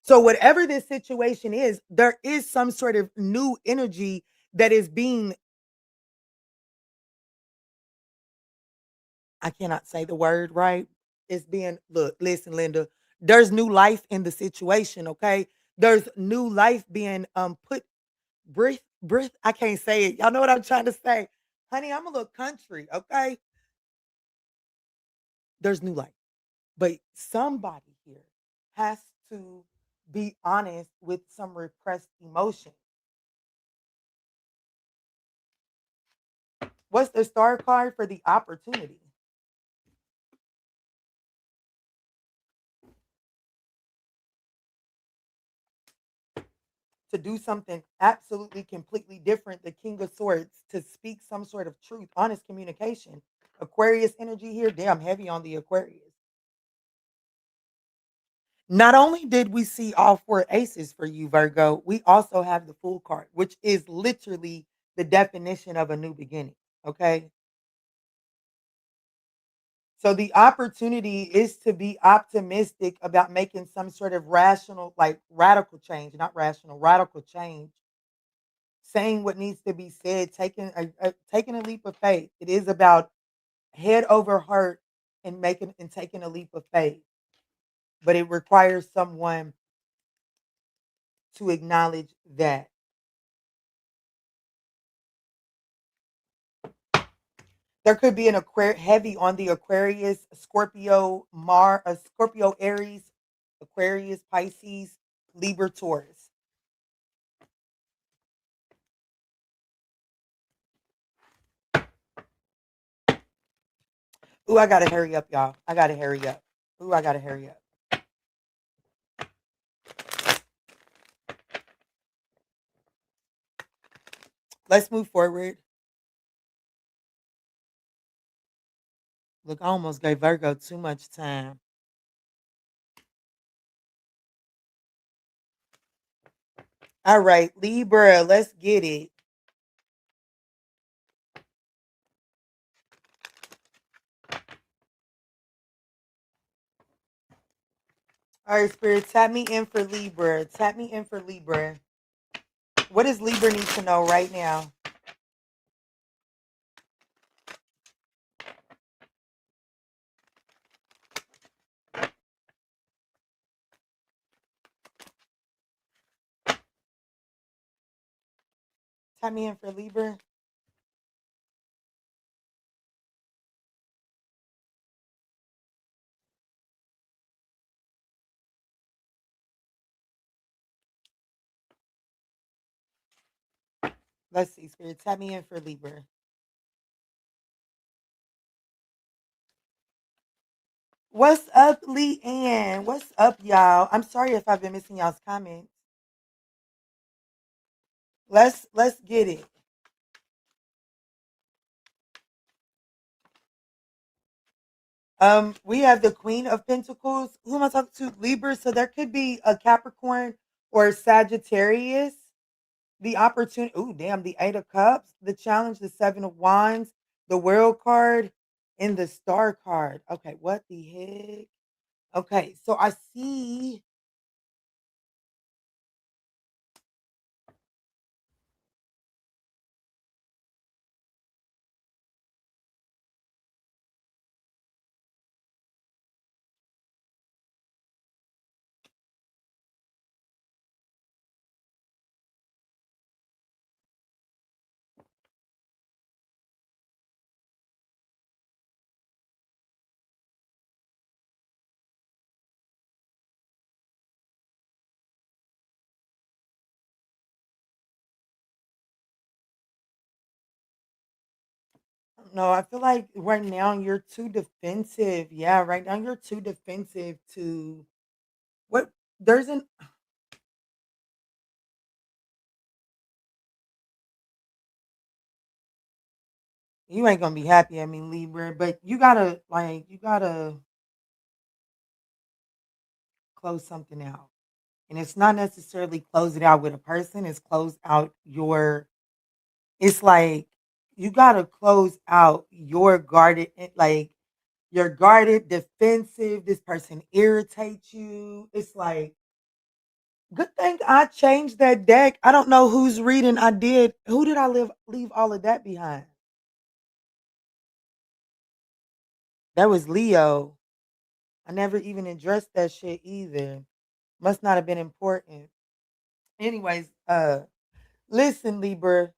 [SPEAKER 2] So whatever this situation is, there is some sort of new energy that is being, I cannot say the word right. It's being, look, listen, Linda, there's new life in the situation, okay? There's new life being put, breath, I can't say it. Y'all know what I'm trying to say. Honey, I'm a little country, okay? There's new life. But somebody here has to be honest with some repressed emotion. What's the star card for the opportunity? To do something absolutely completely different, the King of Swords, to speak some sort of truth, honest communication. Aquarius energy here, damn heavy on the Aquarius. Not only did we see all four aces for you, Virgo, we also have the Fool card, which is literally the definition of a new beginning. Okay. So the opportunity is to be optimistic about making some sort of rational, like radical change, not rational, radical change, saying what needs to be said, taking a leap of faith. It is about head over heart and making and taking a leap of faith, but it requires someone to acknowledge that. There could be an heavy on the Aquarius, Scorpio, Aries, Aquarius, Pisces, Libra, Taurus. Ooh, I gotta hurry up, y'all. I gotta hurry up. Ooh, I gotta hurry up. Let's move forward. Look, I almost gave Virgo too much time. All right, Libra, let's get it. All right, Spirit, tap me in for Libra. Tap me in for Libra. What does Libra need to know right now? Tap me in for Libra. Let's see, Spirit, tap me in for Libra. What's up, Leanne? What's up, y'all? I'm sorry if I've been missing y'all's comments. Let's get it. We have the Queen of Pentacles. Who am I talking to? Libra. So there could be a Capricorn or a Sagittarius. The opportunity. Oh, damn. The Eight of Cups. The challenge. The Seven of Wands. The World card. And the Star card. Okay. What the heck? Okay. So I see. No, I feel like right now you're too defensive. Yeah, right now you're too defensive to what there's an you ain't gonna be happy. I mean, Libra, but you gotta close something out. And it's not necessarily close it out with a person, it's close out your it's like you gotta close out your guarded like you're guarded, defensive, this person irritates you. It's like good thing I changed that deck. I don't know who's reading. I did. Who did I leave all of that behind? That was Leo. I never even addressed that shit either. Must not have been important. Anyways, listen, Libra,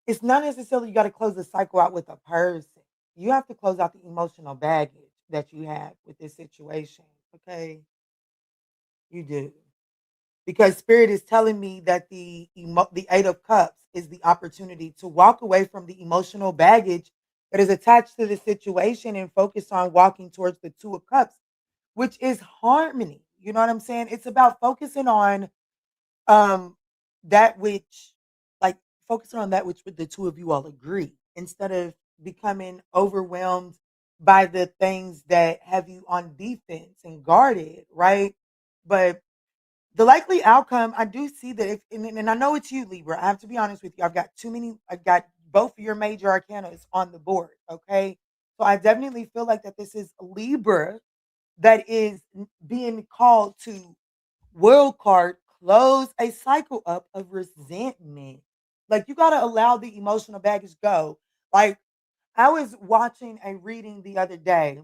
[SPEAKER 2] it's not necessarily you got to close the cycle out with a person. You have to close out the emotional baggage that you have with this situation. Okay, you do. Because spirit is telling me that the 8 of cups is the opportunity to walk away from the emotional baggage that is attached to the situation and focus on walking towards the 2 of cups, which is harmony. You know what I'm saying? It's about focusing on um that which like focusing on that which the two of you all agree instead of becoming overwhelmed by the things that have you on defense and guarded, right? But the likely outcome, I do see that if, and I know it's you, Libra. I have to be honest with you. I've got too many. I've got both of your major arcana is on the board. Okay, so I definitely feel like that this is Libra that is being called to world card close a cycle up of resentment. Like you got to allow the emotional baggage go. Like I was watching a reading the other day.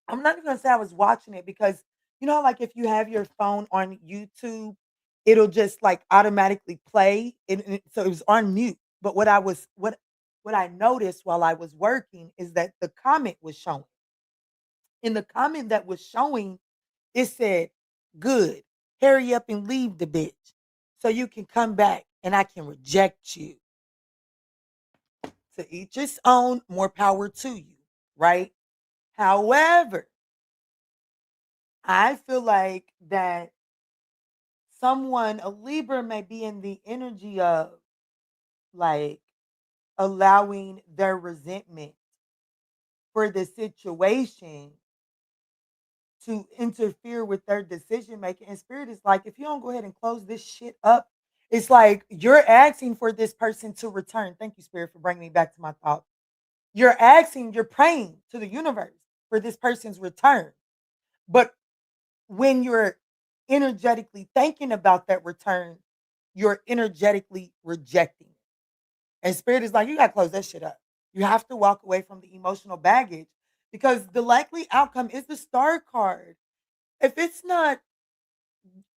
[SPEAKER 2] I'm not even gonna say I was watching it because you know, like if you have your phone on YouTube, it'll just like automatically play. So it was on mute. But what I noticed while I was working is that the comment was showing. In the comment that was showing, it said, "Good, hurry up and leave the bitch, so you can come back and I can reject you." To each its own. More power to you. right? However, I feel like that someone, a Libra, may be in the energy of like allowing their resentment for the situation to interfere with their decision making. And Spirit is like, if you don't go ahead and close this shit up, it's like you're asking for this person to return. Thank you, Spirit, for bringing me back to my thought. You're praying to the universe for this person's return. But when you're energetically thinking about that return, you're energetically rejecting it. And Spirit is like, you got to close that shit up. You have to walk away from the emotional baggage because the likely outcome is the star card. If it's not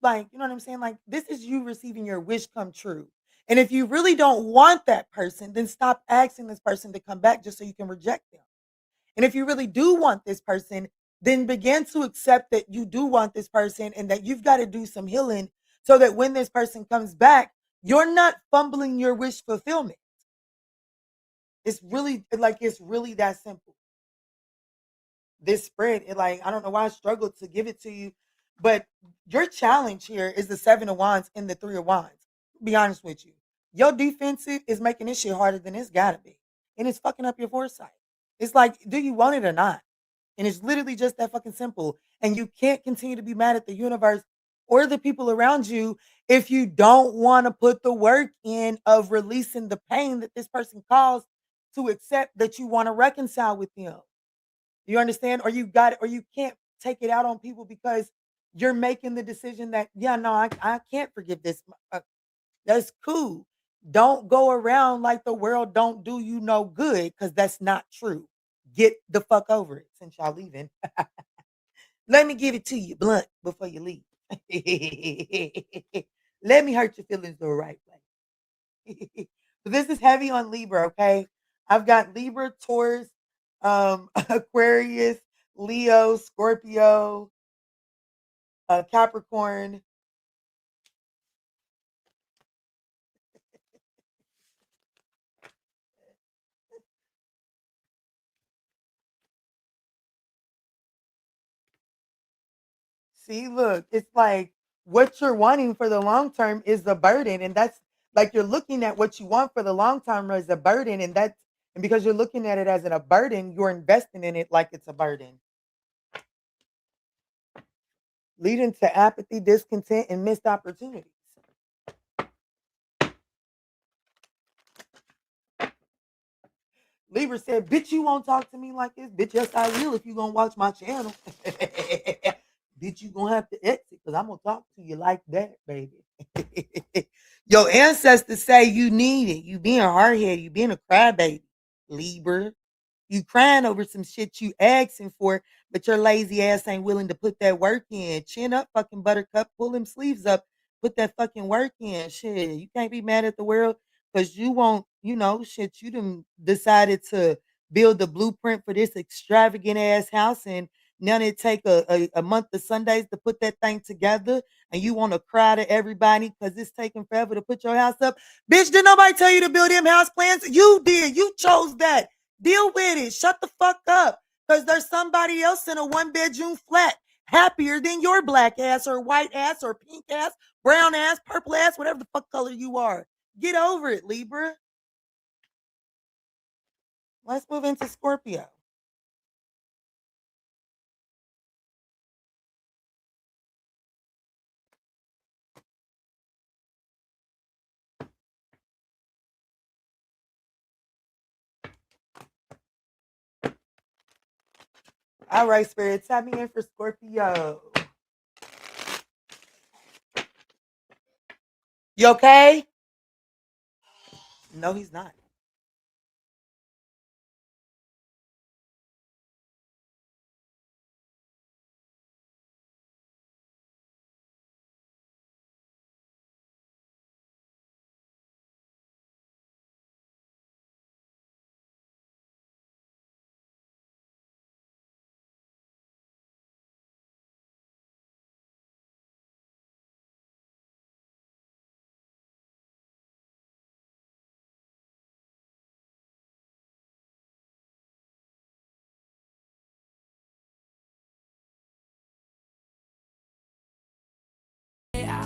[SPEAKER 2] like, you know what I'm saying? Like, this is you receiving your wish come true. And if you really don't want that person, then stop asking this person to come back just so you can reject them. And if you really do want this person, then begin to accept that you do want this person and that you've got to do some healing so that when this person comes back, you're not fumbling your wish fulfillment. It's really that simple. This spread, I don't know why I struggled to give it to you, but your challenge here is the 7 of Wands and the 3 of Wands. Be honest with you. Your defensive is making this shit harder than it's gotta be. And it's fucking up your foresight. It's like, do you want it or not? And it's literally just that fucking simple. And you can't continue to be mad at the universe or the people around you if you don't want to put the work in of releasing the pain that this person caused to accept that you want to reconcile with them. You understand? Or you got it, or you can't take it out on people because you're making the decision that, yeah, no, I can't forgive this. That's cool. Don't go around like the world don't do you no good because that's not true. Get the fuck over it since y'all leaving. Let me give it to you blunt before you leave. Let me hurt your feelings the right way. But this is heavy on Libra, okay? I've got Libra, Taurus, Aquarius, Leo, Scorpio, Capricorn. See, look, it's like what you're wanting for the long term is the burden. And that's like you're looking at what you want for the long term as a burden. And because you're looking at it as a burden, you're investing in it like it's a burden, leading to apathy, discontent, and missed opportunities. Libra said, bitch, you won't talk to me like this. Bitch, yes, I will if you going to watch my channel. Bitch, you going to have to exit because I'm going to talk to you like that, baby. Your ancestors say you need it. You being hard headed. You being a crybaby, Libra. You crying over some shit you asking for, but your lazy ass ain't willing to put that work in. Chin up, fucking buttercup. Pull them sleeves up. Put that fucking work in. Shit, you can't be mad at the world because you won't, shit, you done decided to build the blueprint for this extravagant ass house and now it take a month of Sundays to put that thing together and you want to cry to everybody because it's taking forever to put your house up. Bitch, did nobody tell you to build them house plans? You did. You chose that. Deal with it. Shut the fuck up. Because there's somebody else in a 1 bedroom flat happier than your black ass or white ass or pink ass, brown ass, purple ass, whatever the fuck color you are. Get over it, Libra. Let's move into Scorpio. All right, Spirit, tap me in for Scorpio. You okay? No, he's not.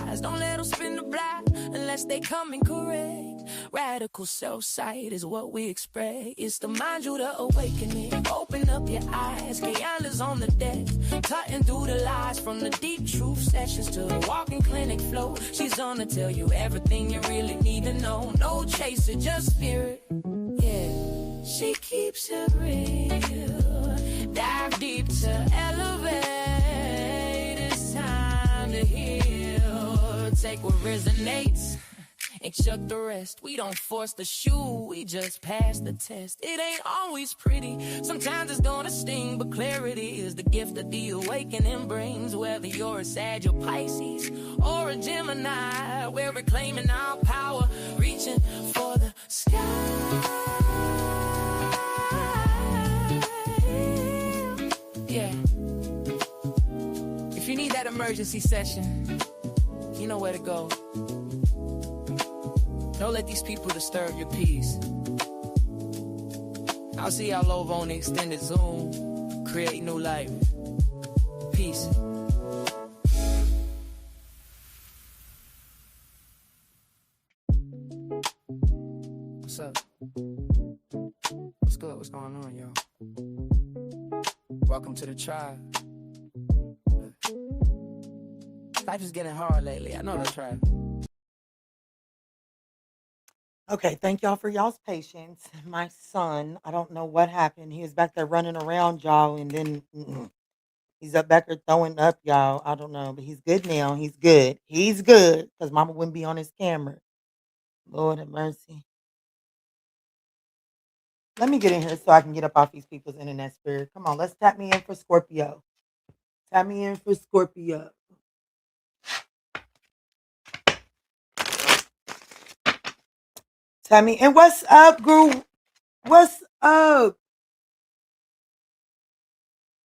[SPEAKER 1] lies. Don't let them spin the block unless they come in correct. Radical self-sight is what we expect. It's to mind you the awakening. Open up your eyes. Kayana's on the deck. Cutting through the lies from the deep truth sessions to the walking clinic flow. She's gonna tell you everything you really need to know. No chaser, just spirit. Yeah, she keeps it real. Dive deep to elevate. It's time to heal. Take what resonates and chuck the rest. We don't force the shoe, we just pass the test. It ain't always pretty, sometimes it's gonna sting, but clarity is the gift that the awakening brings. Whether you're a Sag or Pisces or a Gemini, we're reclaiming our power, reaching for the sky. Yeah. If you need that emergency session, you know where to go. Don't let these people disturb your peace. I'll see y'all over on the extended Zoom. Create new life. Peace. What's up? What's good? What's going on, y'all? Welcome to the tribe. Life is getting hard lately. I know the tribe.
[SPEAKER 2] Okay, thank y'all for y'all's patience. My son, I don't know what happened. He was back there running around, y'all, and then he's up back there throwing up, y'all. I don't know, but he's good now. He's good. He's good because mama wouldn't be on his camera. Lord have mercy. Let me get in here so I can get up off these people's internet spirit. Come on, let's tap me in for Scorpio. Tap me in for Scorpio. Tap me in. What's up, Gru? What's up?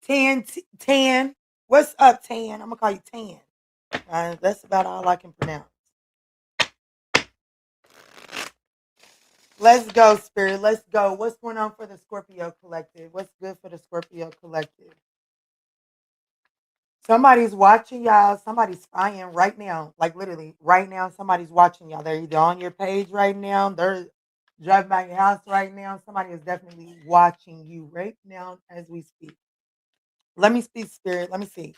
[SPEAKER 2] Tan. What's up, Tan? I'm gonna call you Tan. That's about all I can pronounce. Let's go, Spirit. Let's go. What's going on for the Scorpio collective? What's good for the Scorpio collective? Somebody's watching y'all. Somebody's spying right now. Like literally right now, somebody's watching y'all. They're either on your page right now. They're driving by your house right now. Somebody is definitely watching you right now as we speak. Let me speak, Spirit. Let me see.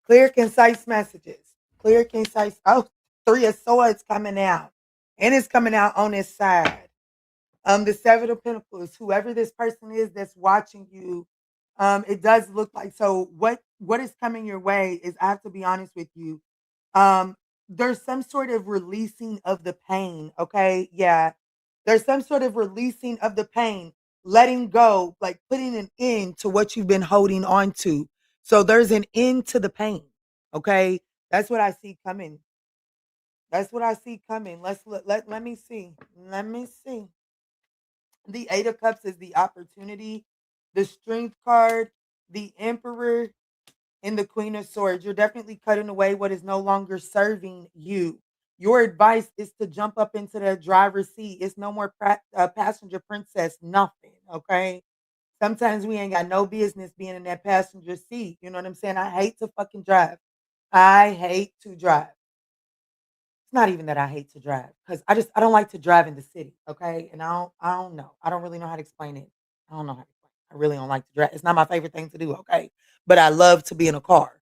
[SPEAKER 2] Clear, concise messages. Clear, concise. Oh, 3 of Swords coming out. And it's coming out on this side. The 7 of Pentacles, whoever this person is that's watching you, it does look like, so what is coming your way is, I have to be honest with you, there's some sort of releasing of the pain, okay? Yeah, there's some sort of releasing of the pain, letting go, like putting an end to what you've been holding on to. So there's an end to the pain, okay? That's what I see coming. That's what I see coming. Let me see. Let me see. The 8 of Cups is the opportunity, the Strength card, the Emperor, and the Queen of Swords. You're definitely cutting away what is no longer serving you. Your advice is to jump up into the driver's seat. It's no more passenger princess, nothing, okay? Sometimes we ain't got no business being in that passenger seat. You know what I'm saying? I hate to fucking drive. I hate to drive. It's not even that I hate to drive, because I don't like to drive in the city, okay? And I don't know. I don't really know how to explain it. I don't know how to explain it. I really don't like to drive. It's not my favorite thing to do, okay? But I love to be in a car.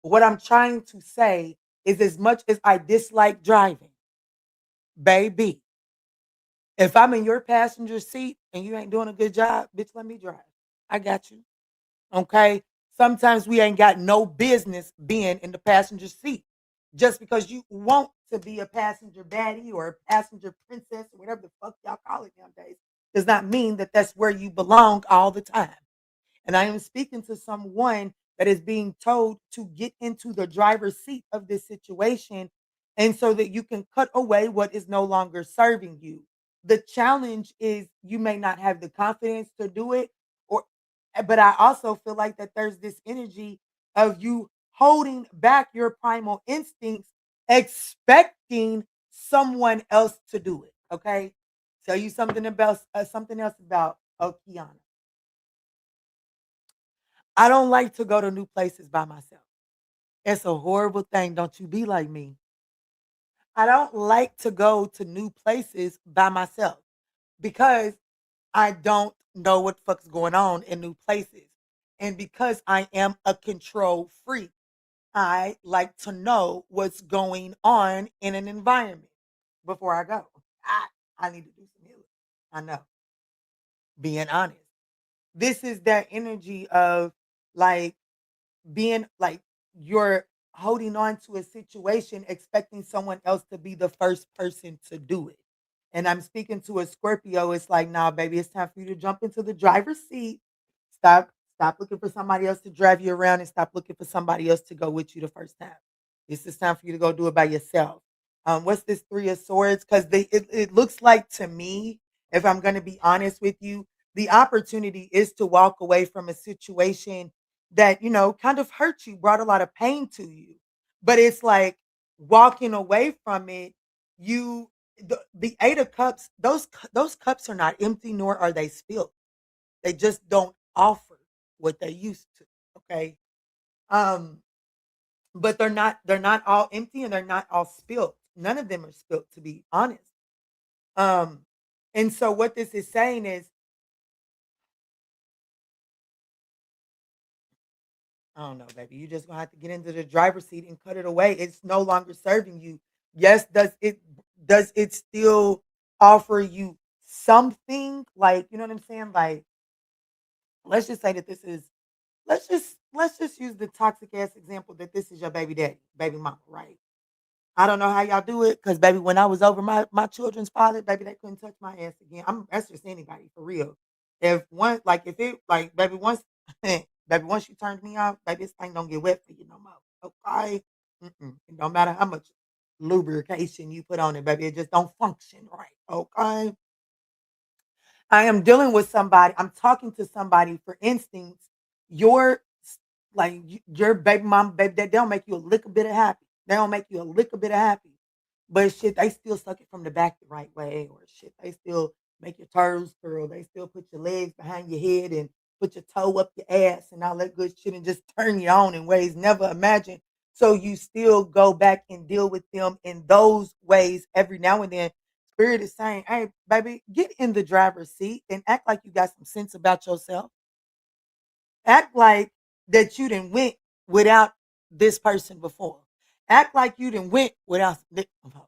[SPEAKER 2] What I'm trying to say is, as much as I dislike driving, baby, if I'm in your passenger seat and you ain't doing a good job, bitch, let me drive. I got you. Okay. Sometimes we ain't got no business being in the passenger seat. Just because you want to be a passenger baddie or a passenger princess or whatever the fuck y'all call it nowadays does not mean that that's where you belong all the time. And I am speaking to someone that is being told to get into the driver's seat of this situation, and so that you can cut away what is no longer serving you. The challenge is, you may not have the confidence to do it, or but I also feel like that there's this energy of you holding back your primal instincts, expecting someone else to do it. Okay, tell you something else about Okiana. I don't like to go to new places by myself. It's a horrible thing. Don't you be like me. I don't like to go to new places by myself because I don't know what the fuck's going on in new places. And because I am a control freak, I like to know what's going on in an environment before I go. I need to do some healing. I know, being honest. This is that energy of like being like you're holding on to a situation expecting someone else to be the first person to do it. And I'm speaking to a Scorpio. It's like, nah, baby, it's time for you to jump into the driver's seat. Stop looking for somebody else to drive you around and stop looking for somebody else to go with you the first time. This is time for you to go do it by yourself. What's this Three of Swords? Because it looks like to me, if I'm going to be honest with you, the opportunity is to walk away from a situation that, kind of hurt you, brought a lot of pain to you. But it's like walking away from it, the 8 of Cups, those cups are not empty nor are they spilled. They just don't offer what they used to. Okay. Um, but they're not all empty and they're not all spilled. None of them are spilled, to be honest. Um, and so what this is saying is, I don't know, baby. You just gonna have to get into the driver's seat and cut it away. It's no longer serving you. Yes, does it still offer you something? Like, you know what I'm saying? Like, let's just say that this is let's just use the toxic ass example that this is your baby daddy, baby mama, right? I don't know how y'all do it, because baby, when I was over my children's father, baby, they couldn't touch my ass again. That's just anybody for real. If it like baby once baby once you turned me off, baby, this thing don't get wet for you no more. Okay, it don't matter how much lubrication you put on it, baby, it just don't function right. Okay, I am dealing with somebody. I'm talking to somebody. For instance, your your baby mom, baby, they don't make you a little bit of happy. They don't make you a little bit of happy. But shit, they still suck it from the back the right way, or shit, they still make your toes curl. They still put your legs behind your head and put your toe up your ass and all that good shit and just turn you on in ways never imagined. So you still go back and deal with them in those ways every now and then. Spirit is saying, hey, baby, get in the driver's seat and act like you got some sense about yourself. Act like that you didn't went without this person before. Act like you didn't went without some dick before.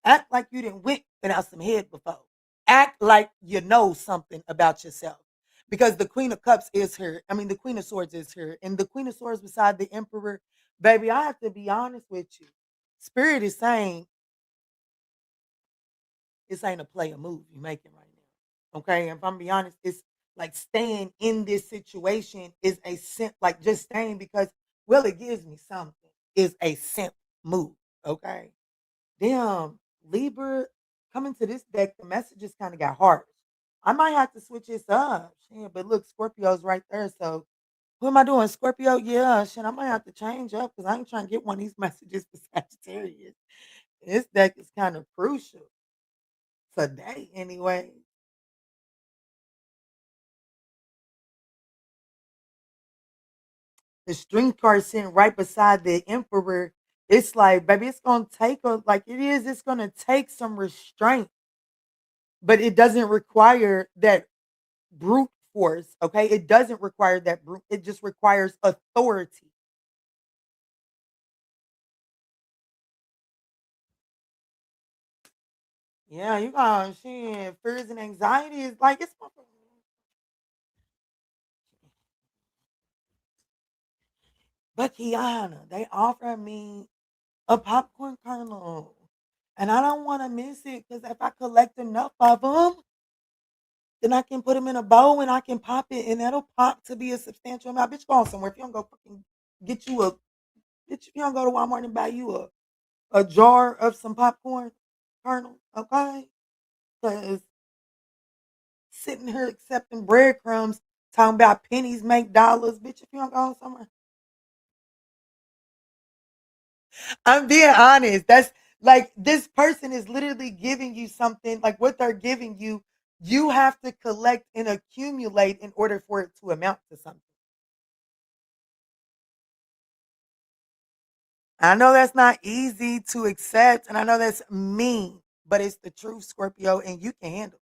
[SPEAKER 2] Act like you didn't went without some head before. Act like you know something about yourself. Because the Queen of Cups is here. I mean, the Queen of Swords is here. And the Queen of Swords beside the Emperor, baby, I have to be honest with you. Spirit is saying this ain't a play a move you're making right now. Okay. If I'm be honest, it's like staying in this situation is a simp, like just staying because, well, it gives me something, is a simp move. Okay. Damn, Libra, coming to this deck, the messages kind of got harsh. I might have to switch this up. Shit, but look, Scorpio's right there. So who am I doing? Scorpio? Yeah, shit, I might have to change up because I ain't trying to get one of these messages for Sagittarius. This deck is kind of crucial today, anyway. The string card sitting right beside the emperor. It's like, baby, it's gonna take it's gonna take some restraint, but it doesn't require that brute force. Okay. It doesn't require that brute, it just requires authority. Yeah, you got shit, fears and anxieties. Like it's but Kiana, they offer me a popcorn kernel. And I don't want to miss it because if I collect enough of them, then I can put them in a bowl and I can pop it, and that'll pop to be a substantial amount. Bitch, go on somewhere. If you don't go fucking get you a, bitch, if you don't go to Walmart and buy you a jar of some popcorn kernel, okay? Because sitting here accepting breadcrumbs, talking about pennies make dollars, bitch, if you don't go on somewhere. I'm being honest. That's like this person is literally giving you something, like what they're giving you, you have to collect and accumulate in order for it to amount to something. I know that's not easy to accept, and I know that's mean, but it's the truth, Scorpio, and you can handle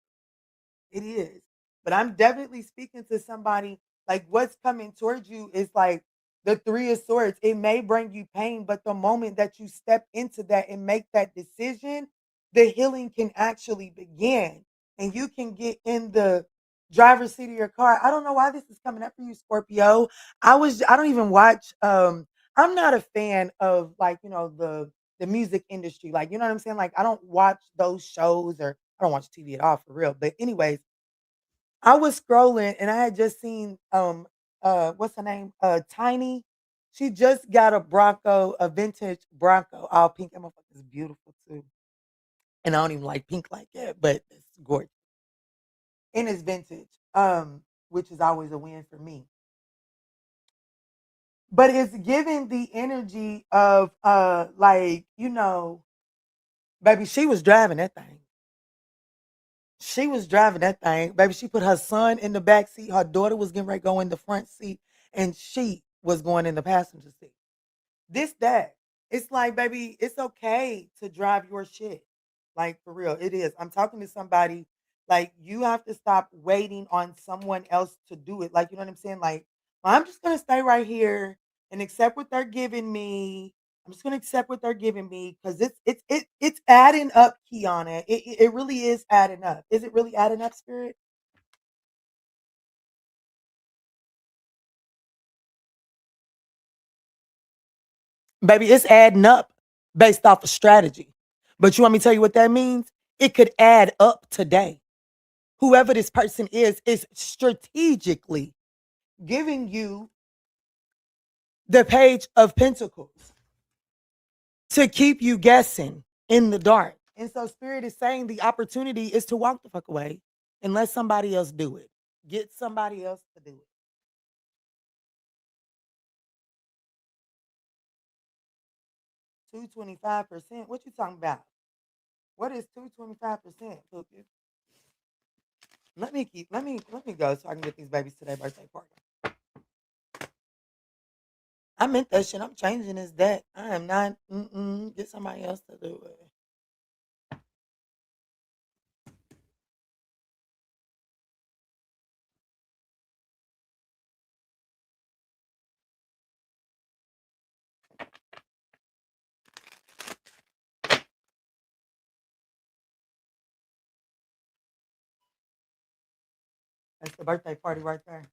[SPEAKER 2] it. It is. But I'm definitely speaking to somebody like what's coming towards you is like the Three of Swords. It may bring you pain, but the moment that you step into that and make that decision, the healing can actually begin. And you can get in the driver's seat of your car. I don't know why this is coming up for you, Scorpio. I don't even watch I'm not a fan of like, the music industry. Like, you know what I'm saying? Like I don't watch those shows or I don't watch TV at all for real. But anyways, I was scrolling and I had just seen what's her name? Tiny. She just got a vintage Bronco, all pink. That motherfucker is beautiful too. And I don't even like pink like that, but it's gorgeous. And it's vintage. Which is always a win for me. But it's giving the energy of like, baby, she was driving that thing. She was driving that thing. Baby, she put her son in the back seat. Her daughter was getting ready to go in the front seat, and she was going in the passenger seat. This, that. It's like, baby, it's okay to drive your shit. Like, for real, it is. I'm talking to somebody, like, you have to stop waiting on someone else to do it. Like, you know what I'm saying? Like, well, I'm just going to stay right here and accept what they're giving me. I'm just going to accept what they're giving me because it's adding up, Kiana. It really is adding up. Is it really adding up, Spirit? Baby, it's adding up based off of strategy. But you want me to tell you what that means? It could add up today. Whoever this person is strategically giving you the Page of Pentacles to keep you guessing in the dark. And so Spirit is saying the opportunity is to walk the fuck away and let somebody else do it. Get somebody else to do it. 225%. What you talking about? What is 225%? Let me go so I can get these babies to their birthday party. I meant that shit. I'm changing this deck. I am not. Get somebody else to do it. That's the birthday party right there.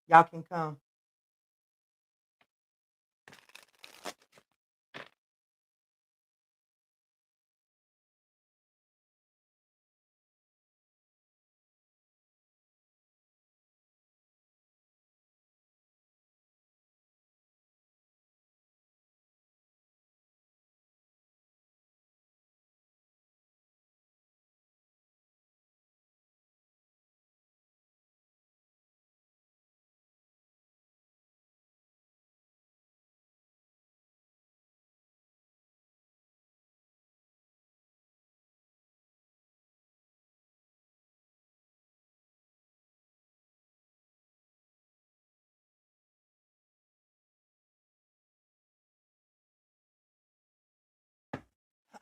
[SPEAKER 2] Y'all can come.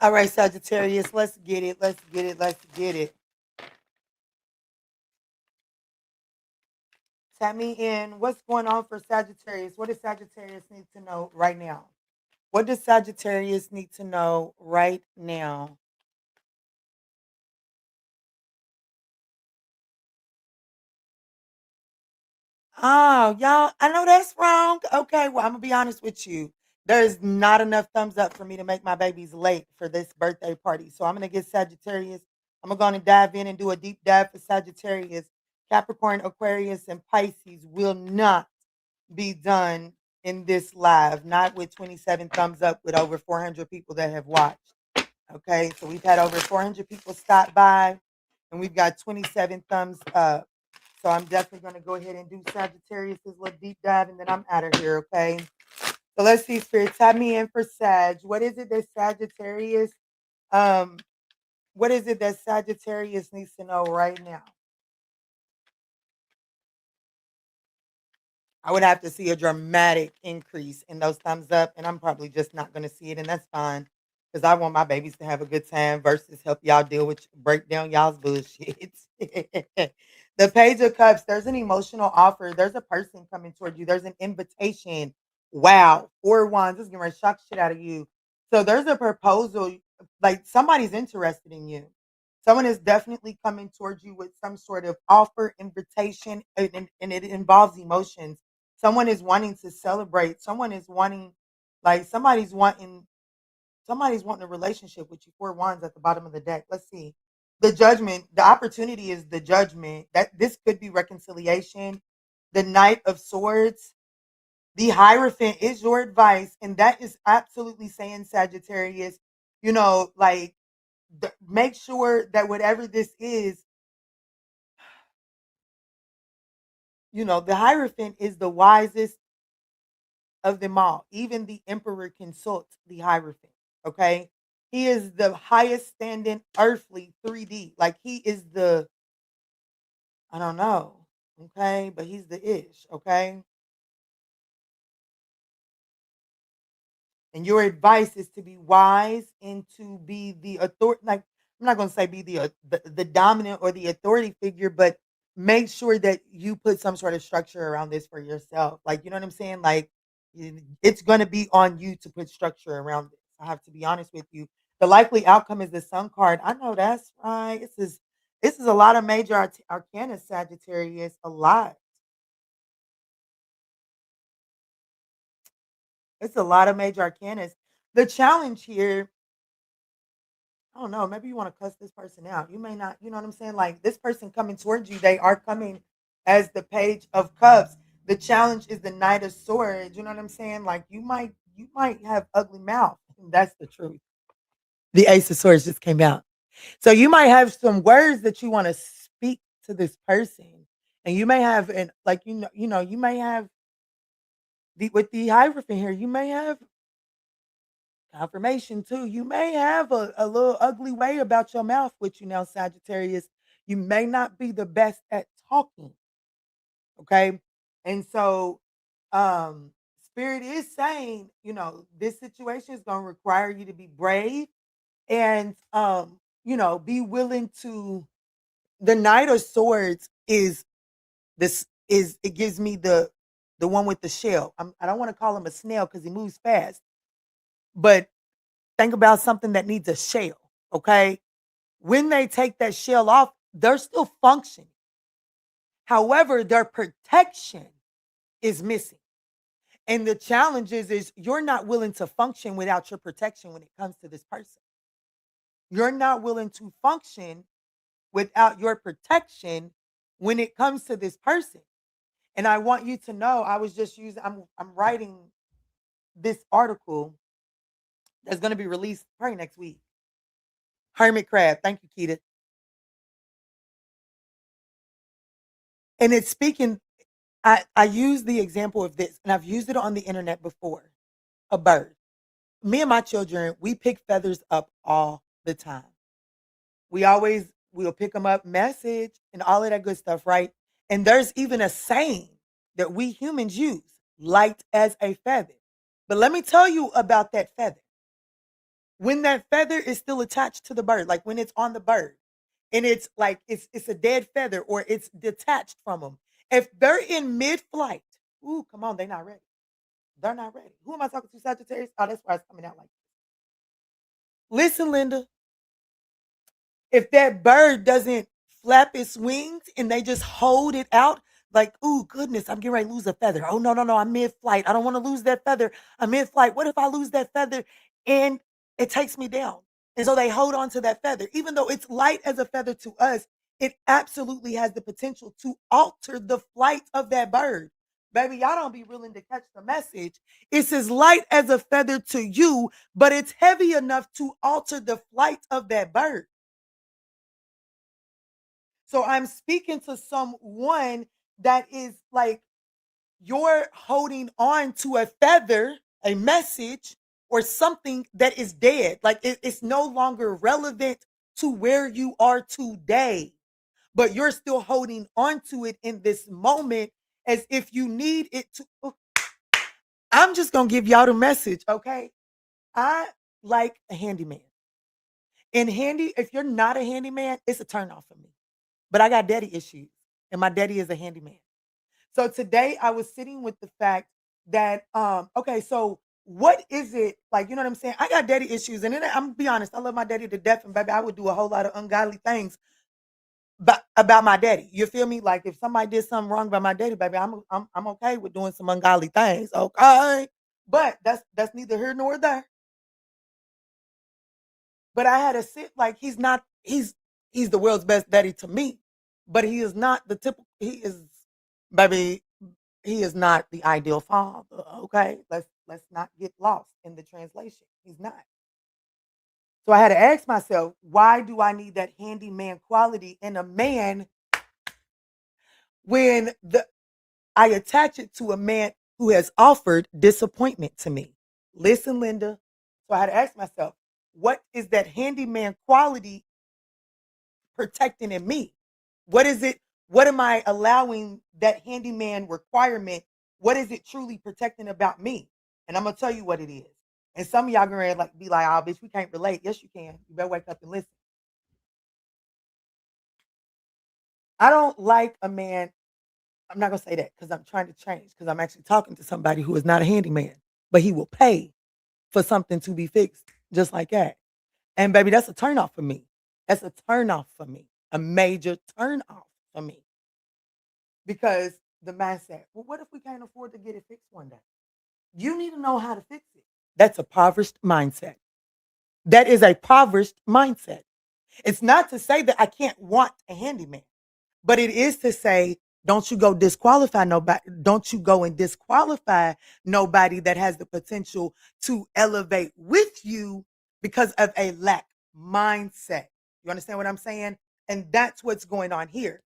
[SPEAKER 2] All right, Sagittarius, let's get it. Let's get it. Let's get it. Tap me in. What's going on for Sagittarius? What does Sagittarius need to know right now? What does Sagittarius need to know right now? Oh, y'all, I know that's wrong. Okay, well, I'm gonna be honest with you. There's not enough thumbs up for me to make my babies late for this birthday party. So I'm gonna get Sagittarius. I'm gonna go and dive in and do a deep dive for Sagittarius. Capricorn, Aquarius, and Pisces will not be done in this live, not with 27 thumbs up with over 400 people that have watched. Okay, so we've had over 400 people stop by and we've got 27 thumbs up. So I'm definitely going to go ahead and do Sagittarius' little deep dive and then I'm out of here, okay? So let's see, Spirit, tap me in for Sag. What is it that Sagittarius, um, what is it that Sagittarius needs to know right now? I would have to see a dramatic increase in those thumbs up, and I'm probably just not going to see it, and that's fine because I want my babies to have a good time versus help y'all deal with break down y'all's bullshit. The Page of Cups. There's an emotional offer. There's a person coming toward you. There's an invitation. Wow, 4 wands. This is gonna shock the shit out of you. So there's a proposal. Like somebody's interested in you. Someone is definitely coming towards you with some sort of offer, invitation, and it involves emotions. Someone is wanting to celebrate. Someone is wanting, like somebody's wanting a relationship with you. 4 wands at the bottom of the deck. Let's see. The judgment, the opportunity is the judgment. That this could be reconciliation. The Knight of Swords, the Hierophant is your advice, and that is absolutely saying, Sagittarius, like make sure that whatever this is, the Hierophant is the wisest of them all. Even the Emperor consults the Hierophant. Okay. He is the highest standing earthly 3D. Like he is I don't know. Okay. But he's the ish. Okay. And your advice is to be wise and to be the authority. Like I'm not going to say be the dominant or the authority figure, but make sure that you put some sort of structure around this for yourself. Like you know what I'm saying? Like it's going to be on you to put structure around this. I have to be honest with you. The likely outcome is the Sun card. I know that's right. This is a lot of major arcana, Sagittarius. A lot. It's a lot of major arcanas. The challenge here, I don't know, maybe you want to cuss this person out. You may not, you know what I'm saying? Like this person coming towards you, they are coming as the Page of Cups. The challenge is the Knight of Swords. You know what I'm saying? Like you might have ugly mouth. That's the truth. The Ace of Swords just came out. So you might have some words that you want to speak to this person. And you may have and like you may have with the Hierophant here, you may have confirmation too. You may have a little ugly way about your mouth with you now, Sagittarius. You may not be the best at talking. Okay. And so Spirit is saying, this situation is gonna require you to be brave and be willing to the Knight of Swords is this is it gives me the one with the shell. I don't want to call him a snail because he moves fast, but think about something that needs a shell, okay? When they take that shell off, they're still functioning. However, their protection is missing. And the challenge is you're not willing to function without your protection when it comes to this person. You're not willing to function without your protection when it comes to this person. And I want you to know, I was just using I'm writing this article that's going to be released probably next week. Hermit crab. Thank you, Keita. And it's speaking, I use the example of this, and I've used it on the internet before. A bird. Me and my children, we pick feathers up all the time. We'll pick them up, message, and all of that good stuff, right? And there's even a saying that we humans use, light as a feather. But let me tell you about that feather. When that feather is still attached to the bird, like when it's on the bird, and it's like it's a dead feather or it's detached from them. If they're in mid-flight, ooh, come on, they're not ready. They're not ready. Who am I talking to, Sagittarius? Oh, that's why it's coming out like this. Listen, Linda, if that bird doesn't flap its wings and they just hold it out, like, oh goodness, I'm getting ready to lose a feather. Oh no, no, no, I'm mid-flight. I don't want to lose that feather. I'm mid-flight. What if I lose that feather and it takes me down? And so they hold on to that feather. Even though it's light as a feather to us, it absolutely has the potential to alter the flight of that bird. Baby, y'all don't be willing to catch the message. It's as light as a feather to you, but it's heavy enough to alter the flight of that bird. So I'm speaking to someone that is like you're holding on to a feather, a message, or something that is dead. Like it's no longer relevant to where you are today, but you're still holding on to it in this moment. as if you need it to. I'm just gonna give y'all the message, okay? I like a handyman. And if you're not a handyman, it's a turn off for me. But I got daddy issues, and my daddy is a handyman. So today I was sitting with the fact that okay, so what is it like, you know what I'm saying? I got daddy issues, and then I'm gonna be honest, I love my daddy to death, and baby, I would do a whole lot of ungodly things but about my daddy. You feel me? Like if somebody did something wrong by my daddy, baby, I'm okay with doing some ungodly things. Okay. But that's neither here nor there. But I had to sit like he's the world's best daddy to me, but he is not the typical. He is, baby, he is not the ideal father. Okay, let's not get lost in the translation. He's not. So I had to ask myself, why do I need that handyman quality in a man when I attach it to a man who has offered disappointment to me? Listen, Linda. So I had to ask myself, what is that handyman quality protecting in me? What is it? What am I allowing that handyman requirement? What is it truly protecting about me? And I'm gonna tell you what it is. And some of y'all gonna like be like, "Oh, bitch, we can't relate." Yes, you can. You better wake up and listen. I don't like a man. I'm not gonna say that because I'm trying to change. Because I'm actually talking to somebody who is not a handyman, but he will pay for something to be fixed, just like that. And baby, that's a turn off for me. That's a turn off for me. A major turn off for me. Because the mindset, well, what if we can't afford to get it fixed one day? You need to know how to fix it. That's a impoverished mindset. That is a impoverished mindset. It's not to say that I can't want a handyman, but it is to say, don't you go disqualify nobody. Don't you go and disqualify nobody that has the potential to elevate with you because of a lack mindset. You understand what I'm saying? And that's what's going on here.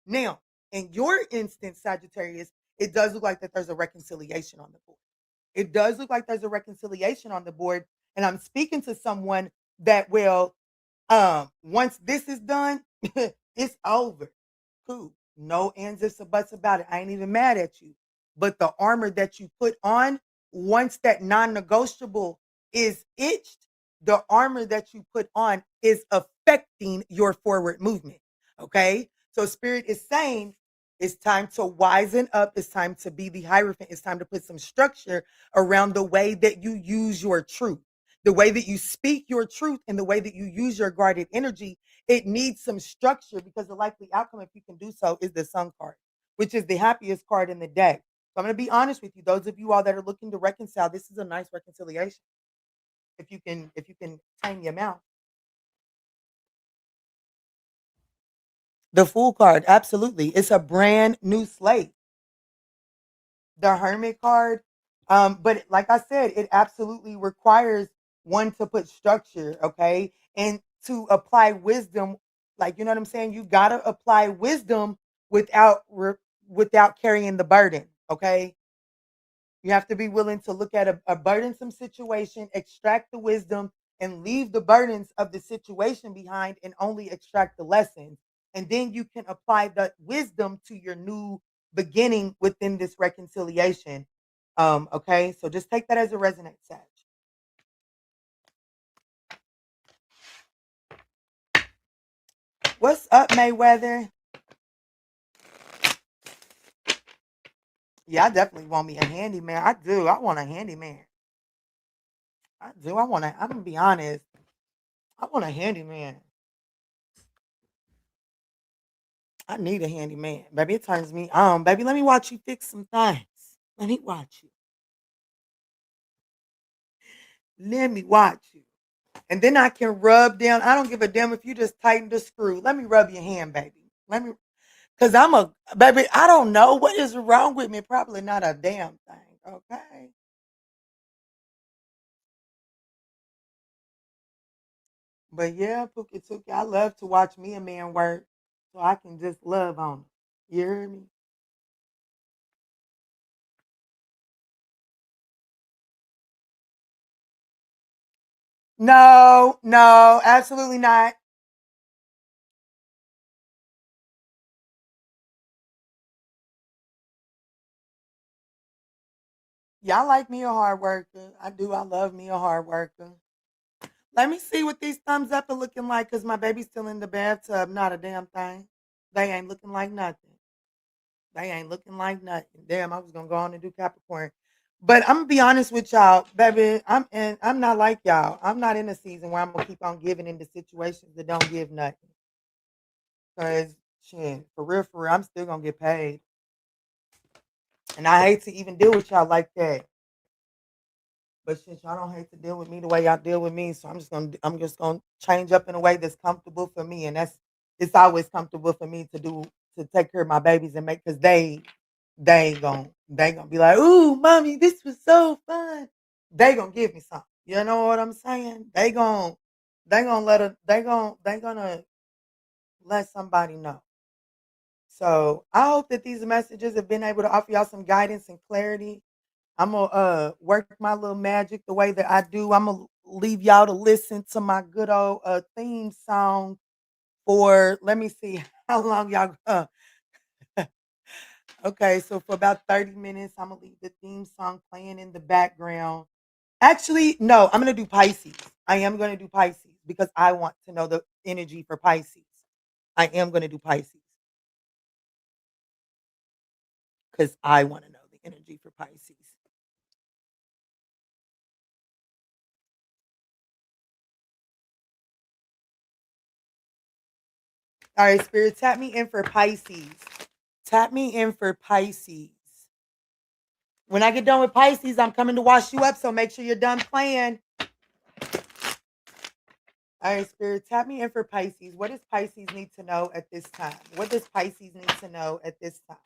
[SPEAKER 2] Now, in your instance, Sagittarius, it does look like that there's a reconciliation on the board. It does look like there's a reconciliation on the board. And I'm speaking to someone that will, once this is done, it's over. Cool. No ands, ifs, or buts about it. I ain't even mad at you. But the armor that you put on, once that non-negotiable is itched, the armor that you put on is affecting your forward movement. Okay. So spirit is saying it's time to wisen up. It's time to be the Hierophant. It's time to put some structure around the way that you use your truth, the way that you speak your truth, and the way that you use your guarded energy. It needs some structure because the likely outcome, if you can do so, is the Sun card, which is the happiest card in the deck. So I'm going to be honest with you. Those of you all that are looking to reconcile, this is a nice reconciliation. If you can tame your mouth. The Fool card, absolutely. It's a brand new slate. The Hermit card, but like I said, it absolutely requires one to put structure, okay, and to apply wisdom. Like, you know what I'm saying? You gotta apply wisdom without carrying the burden, okay. You have to be willing to look at a burdensome situation, extract the wisdom, and leave the burdens of the situation behind and only extract the lessons. And then you can apply that wisdom to your new beginning within this reconciliation. Okay, so just take that as a resonance, Sag. What's up, Mayweather? Yeah, I definitely want me a handyman. I do. I want a handyman. I do. I'm gonna be honest. I want a handyman. I need a handyman. Baby, it turns me on. Baby, let me watch you fix some things. Let me watch you. Let me watch you. And then I can rub down. I don't give a damn if you just tighten the screw. Let me rub your hand, baby. Let me, because baby, I don't know what is wrong with me. Probably not a damn thing. Okay. But yeah, Pookie Tookie, I love to watch me and man work so I can just love on him. You hear me? No, no, absolutely not. Y'all like me a hard worker. I do. I love me a hard worker. Let me see what these thumbs up are looking like because my baby's still in the bathtub. Not a damn thing. They ain't looking like nothing. They ain't looking like nothing. Damn, I was gonna go on and do Capricorn. But I'm gonna be honest with y'all, baby. I'm not like y'all. I'm not in a season where I'm gonna keep on giving into situations that don't give nothing. Cause shit, for real, I'm still gonna get paid. And I hate to even deal with y'all like that. But since y'all don't hate to deal with me the way y'all deal with me, so I'm just gonna change up in a way that's comfortable for me, and it's always comfortable for me to take care of my babies and make because they gonna be like, ooh, mommy, this was so fun. They gonna give me something. You know what I'm saying? They gonna let somebody know. So I hope that these messages have been able to offer y'all some guidance and clarity. I'm gonna work my little magic the way that I do. I'm gonna leave y'all to listen to my good old theme song for let me see how long y'all okay, so for about 30 minutes, I'm gonna leave the theme song playing in the background. Actually, no, I'm gonna do Pisces. I am gonna do Pisces because I want to know the energy for Pisces. I am gonna do Pisces because I want to know the energy for Pisces. All right, Spirit, tap me in for Pisces. Tap me in for Pisces. When I get done with Pisces, I'm coming to wash you up, so make sure you're done playing. All right, Spirit, tap me in for Pisces. What does Pisces need to know at this time? What does Pisces need to know at this time?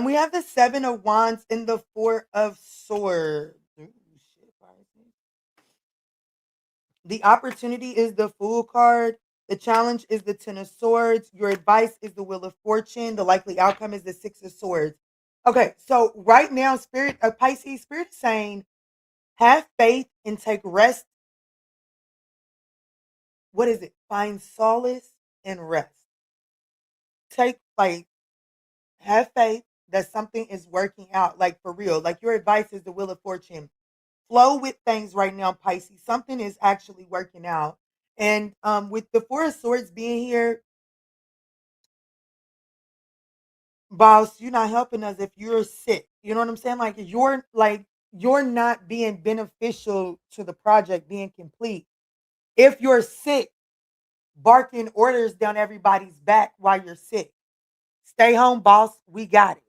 [SPEAKER 2] We have the Seven of Wands and the Four of Swords. Ooh, shit, Pisces. The opportunity is the Fool card. The challenge is the Ten of Swords. Your advice is the Wheel of Fortune. The likely outcome is the Six of Swords. Okay, so right now, Spirit of Pisces, Spirit is saying, have faith and take rest. What is it? Find solace and rest. Take like have faith that something is working out, like for real. Like your advice is the Wheel of Fortune. Flow with things right now, Pisces. Something is actually working out. And with the Four of Swords being here, boss, you're not helping us if you're sick. You know what I'm saying? You're not being beneficial to the project being complete. If you're sick, barking orders down everybody's back while you're sick. Stay home, boss. We got it.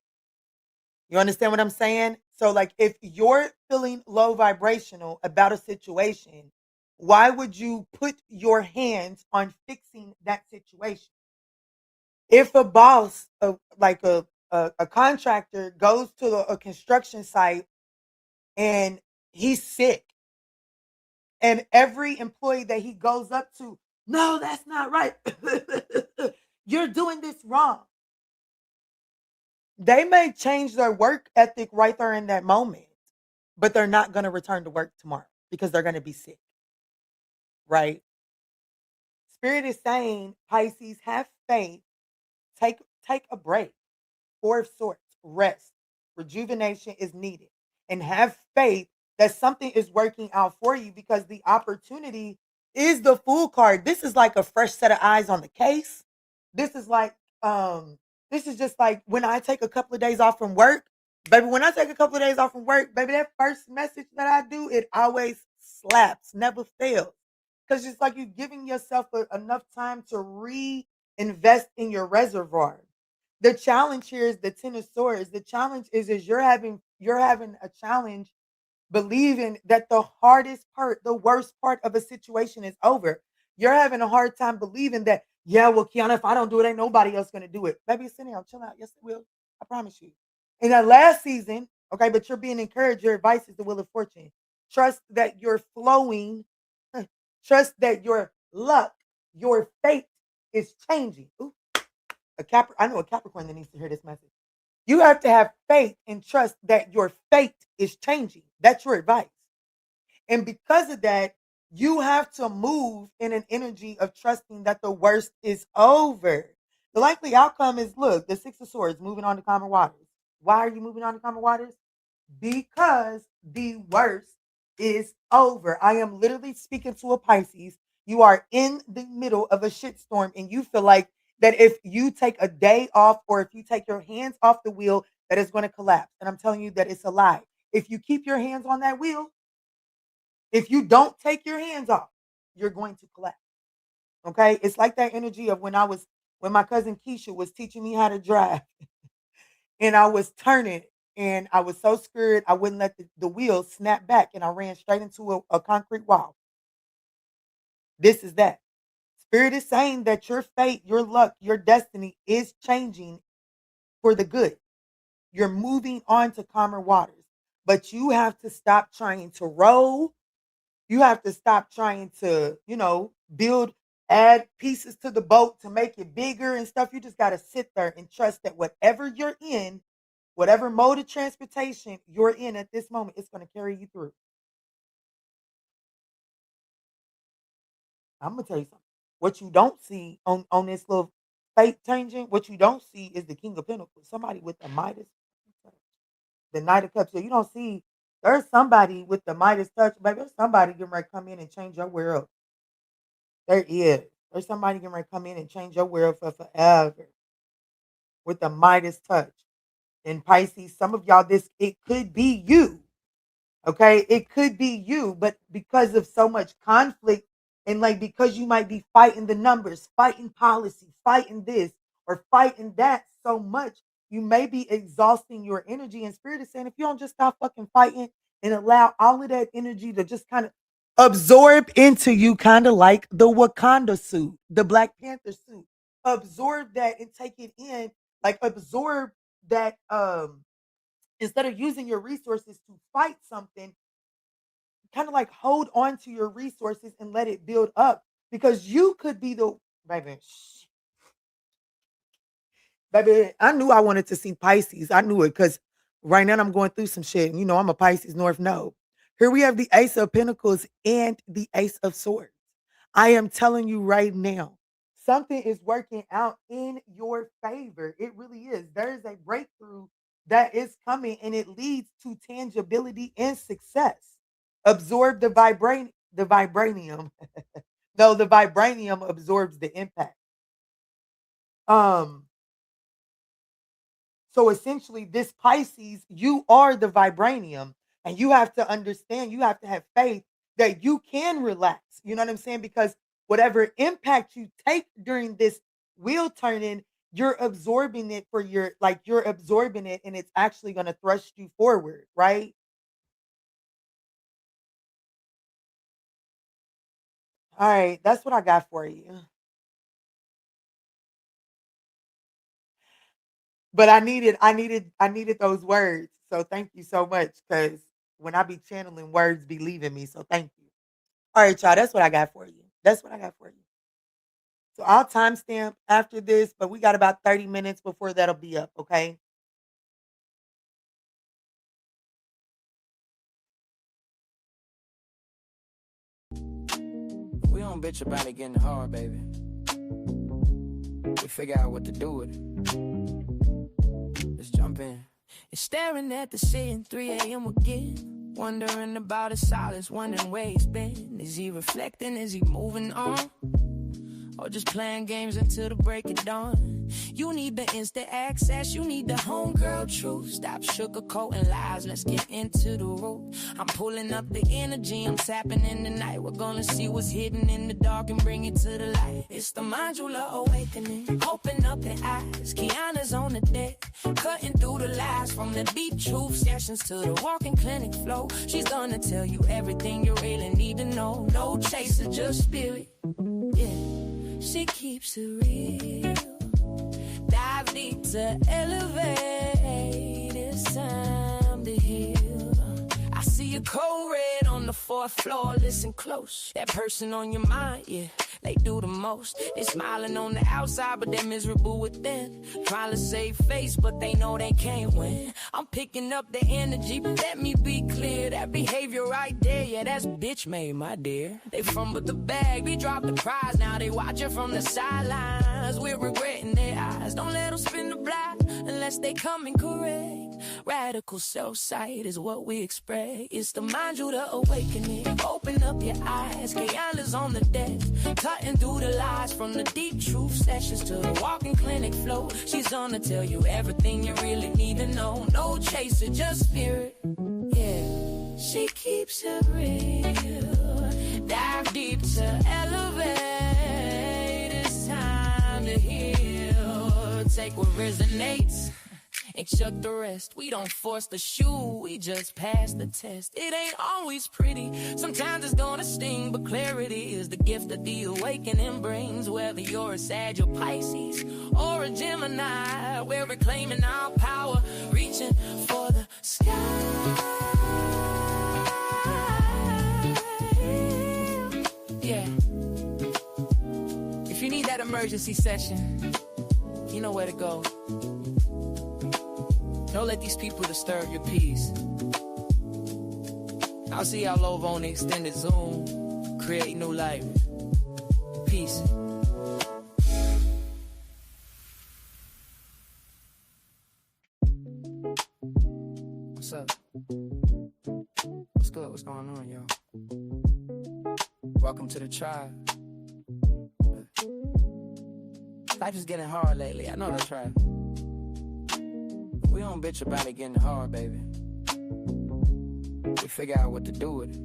[SPEAKER 2] You understand what I'm saying? So, like, if you're feeling low vibrational about a situation, why would you put your hands on fixing that situation? If a boss, a contractor, goes to a construction site and he's sick, and every employee that he goes up to, no, that's not right. You're doing this wrong. They may change their work ethic right there in that moment, but they're not going to return to work tomorrow because they're going to be sick, right? Spirit is saying, Pisces, have faith, take take a break. Four of Swords, rest, rejuvenation is needed, and have faith that something is working out for you because the opportunity is the Fool card. This is like a fresh set of eyes on the case. This is like this is just like when I take a couple of days off from work, baby. When I take a couple of days off from work, baby, that first message that I do, it always slaps, never fails. Because it's like you're giving yourself enough time to reinvest in your reservoir. The challenge here is the Ten of Swords. The challenge is you're having a challenge believing that the hardest part, the worst part of a situation is over. You're having a hard time believing that, yeah, well, Kiana, if I don't do it, ain't nobody else gonna do it. Baby, sit down, chill out. Yes, it will. I promise you. In that last season, okay, but you're being encouraged. Your advice is the Wheel of Fortune. Trust that you're flowing. Trust that your luck, your fate is changing. Ooh, I know a Capricorn that needs to hear this message. You have to have faith and trust that your fate is changing. That's your advice. And because of that, you have to move in an energy of trusting that the worst is over. The likely outcome is, look, the Six of Swords moving on to calmer waters. Why are you moving on to calmer waters? Because the worst is over. I am literally speaking to a Pisces. You are in the middle of a shitstorm and you feel like that if you take a day off or if you take your hands off the wheel, that it's going to collapse. And I'm telling you that it's a lie. If you keep your hands on that wheel, if you don't take your hands off, you're going to collapse. Okay? It's like that energy of when my cousin Keisha was teaching me how to drive and I was turning and I was so scared I wouldn't let the wheel snap back and I ran straight into a concrete wall. This is that. Spirit is saying that your fate, your luck, your destiny is changing for the good. You're moving on to calmer waters, but you have to stop trying to row. You have to stop trying to, add pieces to the boat to make it bigger and stuff. You just got to sit there and trust that whatever you're in, whatever mode of transportation you're in at this moment, it's going to carry you through. I'm going to tell you something. What you don't see on this little fate changing, what you don't see is the King of Pentacles. Somebody with the Midas, the Knight of Cups. So you don't see, there's somebody with the Midas touch, baby. There's somebody getting ready to come in and change your world. There is. There's somebody getting ready to come in and change your world for forever with the Midas touch. And Pisces, some of y'all, it could be you. Okay, it could be you, but because of so much conflict and like because you might be fighting the numbers, fighting policy, fighting this or fighting that so much, you may be exhausting your energy. And Spirit is saying, if you don't just stop fucking fighting and allow all of that energy to just kind of absorb into you, kind of like the Wakanda suit, the Black Panther suit, absorb that and take it in, like absorb that. Instead of using your resources to fight something, kind of like hold on to your resources and let it build up because you could be the baby. Baby, I knew I wanted to see Pisces. I knew it because right now I'm going through some shit. And I'm a Pisces North Node. Here we have the Ace of Pentacles and the Ace of Swords. I am telling you right now, something is working out in your favor. It really is. There is a breakthrough that is coming and it leads to tangibility and success. Absorb the vibranium. No, the vibranium absorbs the impact. So essentially, this Pisces, you are the vibranium, and you have to understand, you have to have faith that you can relax. You know what I'm saying? Because whatever impact you take during this wheel turning, you're absorbing it you're absorbing it, and it's actually going to thrust you forward, right? All right, that's what I got for you. But I needed those words. So thank you so much. Because when I be channeling, words be leaving me. So thank you. All right, y'all. That's what I got for you. That's what I got for you. So I'll timestamp after this, but we got about 30 minutes before that'll be up, okay?
[SPEAKER 1] We don't bitch about it getting hard, baby. We figure out what to do with it. Let's jump in. It's staring at the ceiling, 3 a.m. again. Wondering about his silence, wondering where he's been. Is he reflecting? Is he moving on? Or just playing games until the break of dawn? You need the instant access, you need the homegirl truth. Stop sugarcoating lies, let's get into the root. I'm pulling up the energy, I'm tapping in the night. We're gonna see what's hidden in the dark and bring it to the light. It's the modular awakening, open up the eyes. Kiana's on the deck, cutting through the lies. From the deep truth sessions to the walking clinic flow. She's gonna tell you everything you really need to know. No chaser, just spirit, yeah. She keeps it real. Dive deep to elevate. It's time to heal. I see a cold red on the 4th floor. Listen close. That person on your mind, yeah. They do the most. They smiling on the outside, but they're miserable within. Trying to save face, but they know they can't win. I'm picking up the energy, but let me be clear. That behavior right there, yeah, that's bitch made, my dear. They fumbled the bag, we dropped the prize. Now they watching from the sidelines. We're regretting their eyes. Don't let them spin the block unless they come in correct. Radical self-sight is what we expect. It's to mind you the awakening. Open up your eyes. Kayana's on the deck, cutting through the lies from the deep truth sessions to the walking clinic flow. She's gonna tell you everything you really need to know. No chaser, just spirit. Yeah, she keeps it real. Dive deep to elevate. It's time to heal. Take what resonates and chuck the rest. We don't force the shoe, we just pass the test. It ain't always pretty, sometimes it's gonna sting, but clarity is the gift that the awakening brings. Whether you're a Sag or Pisces or a Gemini, we're reclaiming our power, reaching for the sky. Yeah. If you need that emergency session, you know where to go. Don't let these people disturb your peace. I'll see y'all over on the extended Zoom. Create new life. Peace. What's up? What's good? What's going on, y'all? Welcome to the tribe. Life is getting hard lately. I know that's right. We don't bitch about it getting hard, baby. We figure out what to do with it.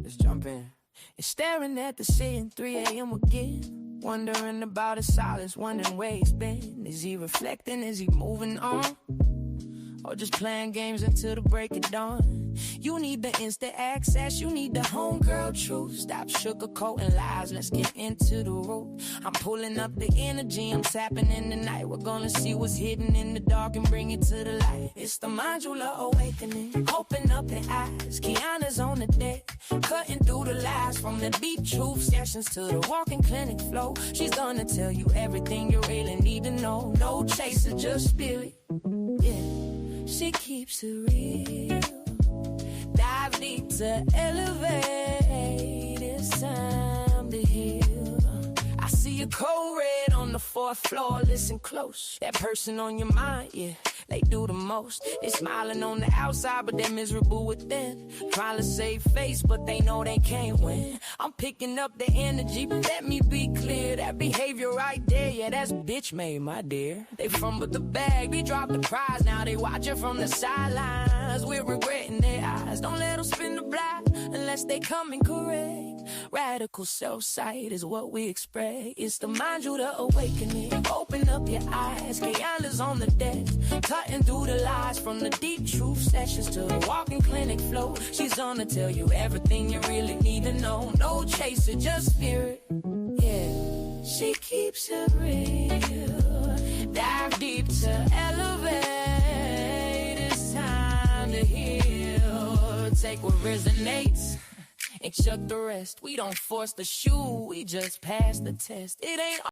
[SPEAKER 1] Let's jump in. It's staring at the ceiling, 3 a.m. again. Wondering about his silence, wondering where he's been. Is he reflecting? Is he moving on? Or just playing games until the break of dawn? You need the instant access, you need the homegirl truth. Stop sugarcoating lies, let's get into the root. I'm pulling up the energy, I'm tapping in the night. We're gonna see what's hidden in the dark and bring it to the light. It's the modular awakening, open up the eyes. Kiana's on the deck, cutting through the lies from the deep truth sessions to the walking clinic flow. She's gonna tell you everything you really need to know. No chaser, just spirit. Yeah, she keeps it real. Dive deep to elevate. It's time to heal. I see a cold red on the 4th floor. Listen close. That person on your mind, yeah, they do the most. They smiling on the outside, but they're miserable within. Trying to save face, but they know they can't win. I'm picking up the energy, but let me be clear. That behavior right there, yeah, that's bitch made, my dear. They fumbled the bag, we dropped the prize. Now they watching from the sidelines. We're regretting their eyes. Don't let them spin the block unless they come in correct. Radical self-sight is what we expect. It's to mind you the awakening. Open up your eyes. Kayana's on the deck, cutting through the lies from the deep truth sessions to the walking clinic flow. She's gonna tell you everything you really need to know. No chaser, just spirit. Yeah, she keeps it real. Dive deep to elevate. It's time to heal. Take what resonates and chuck the rest. We don't force the shoe, we just pass the test. It ain't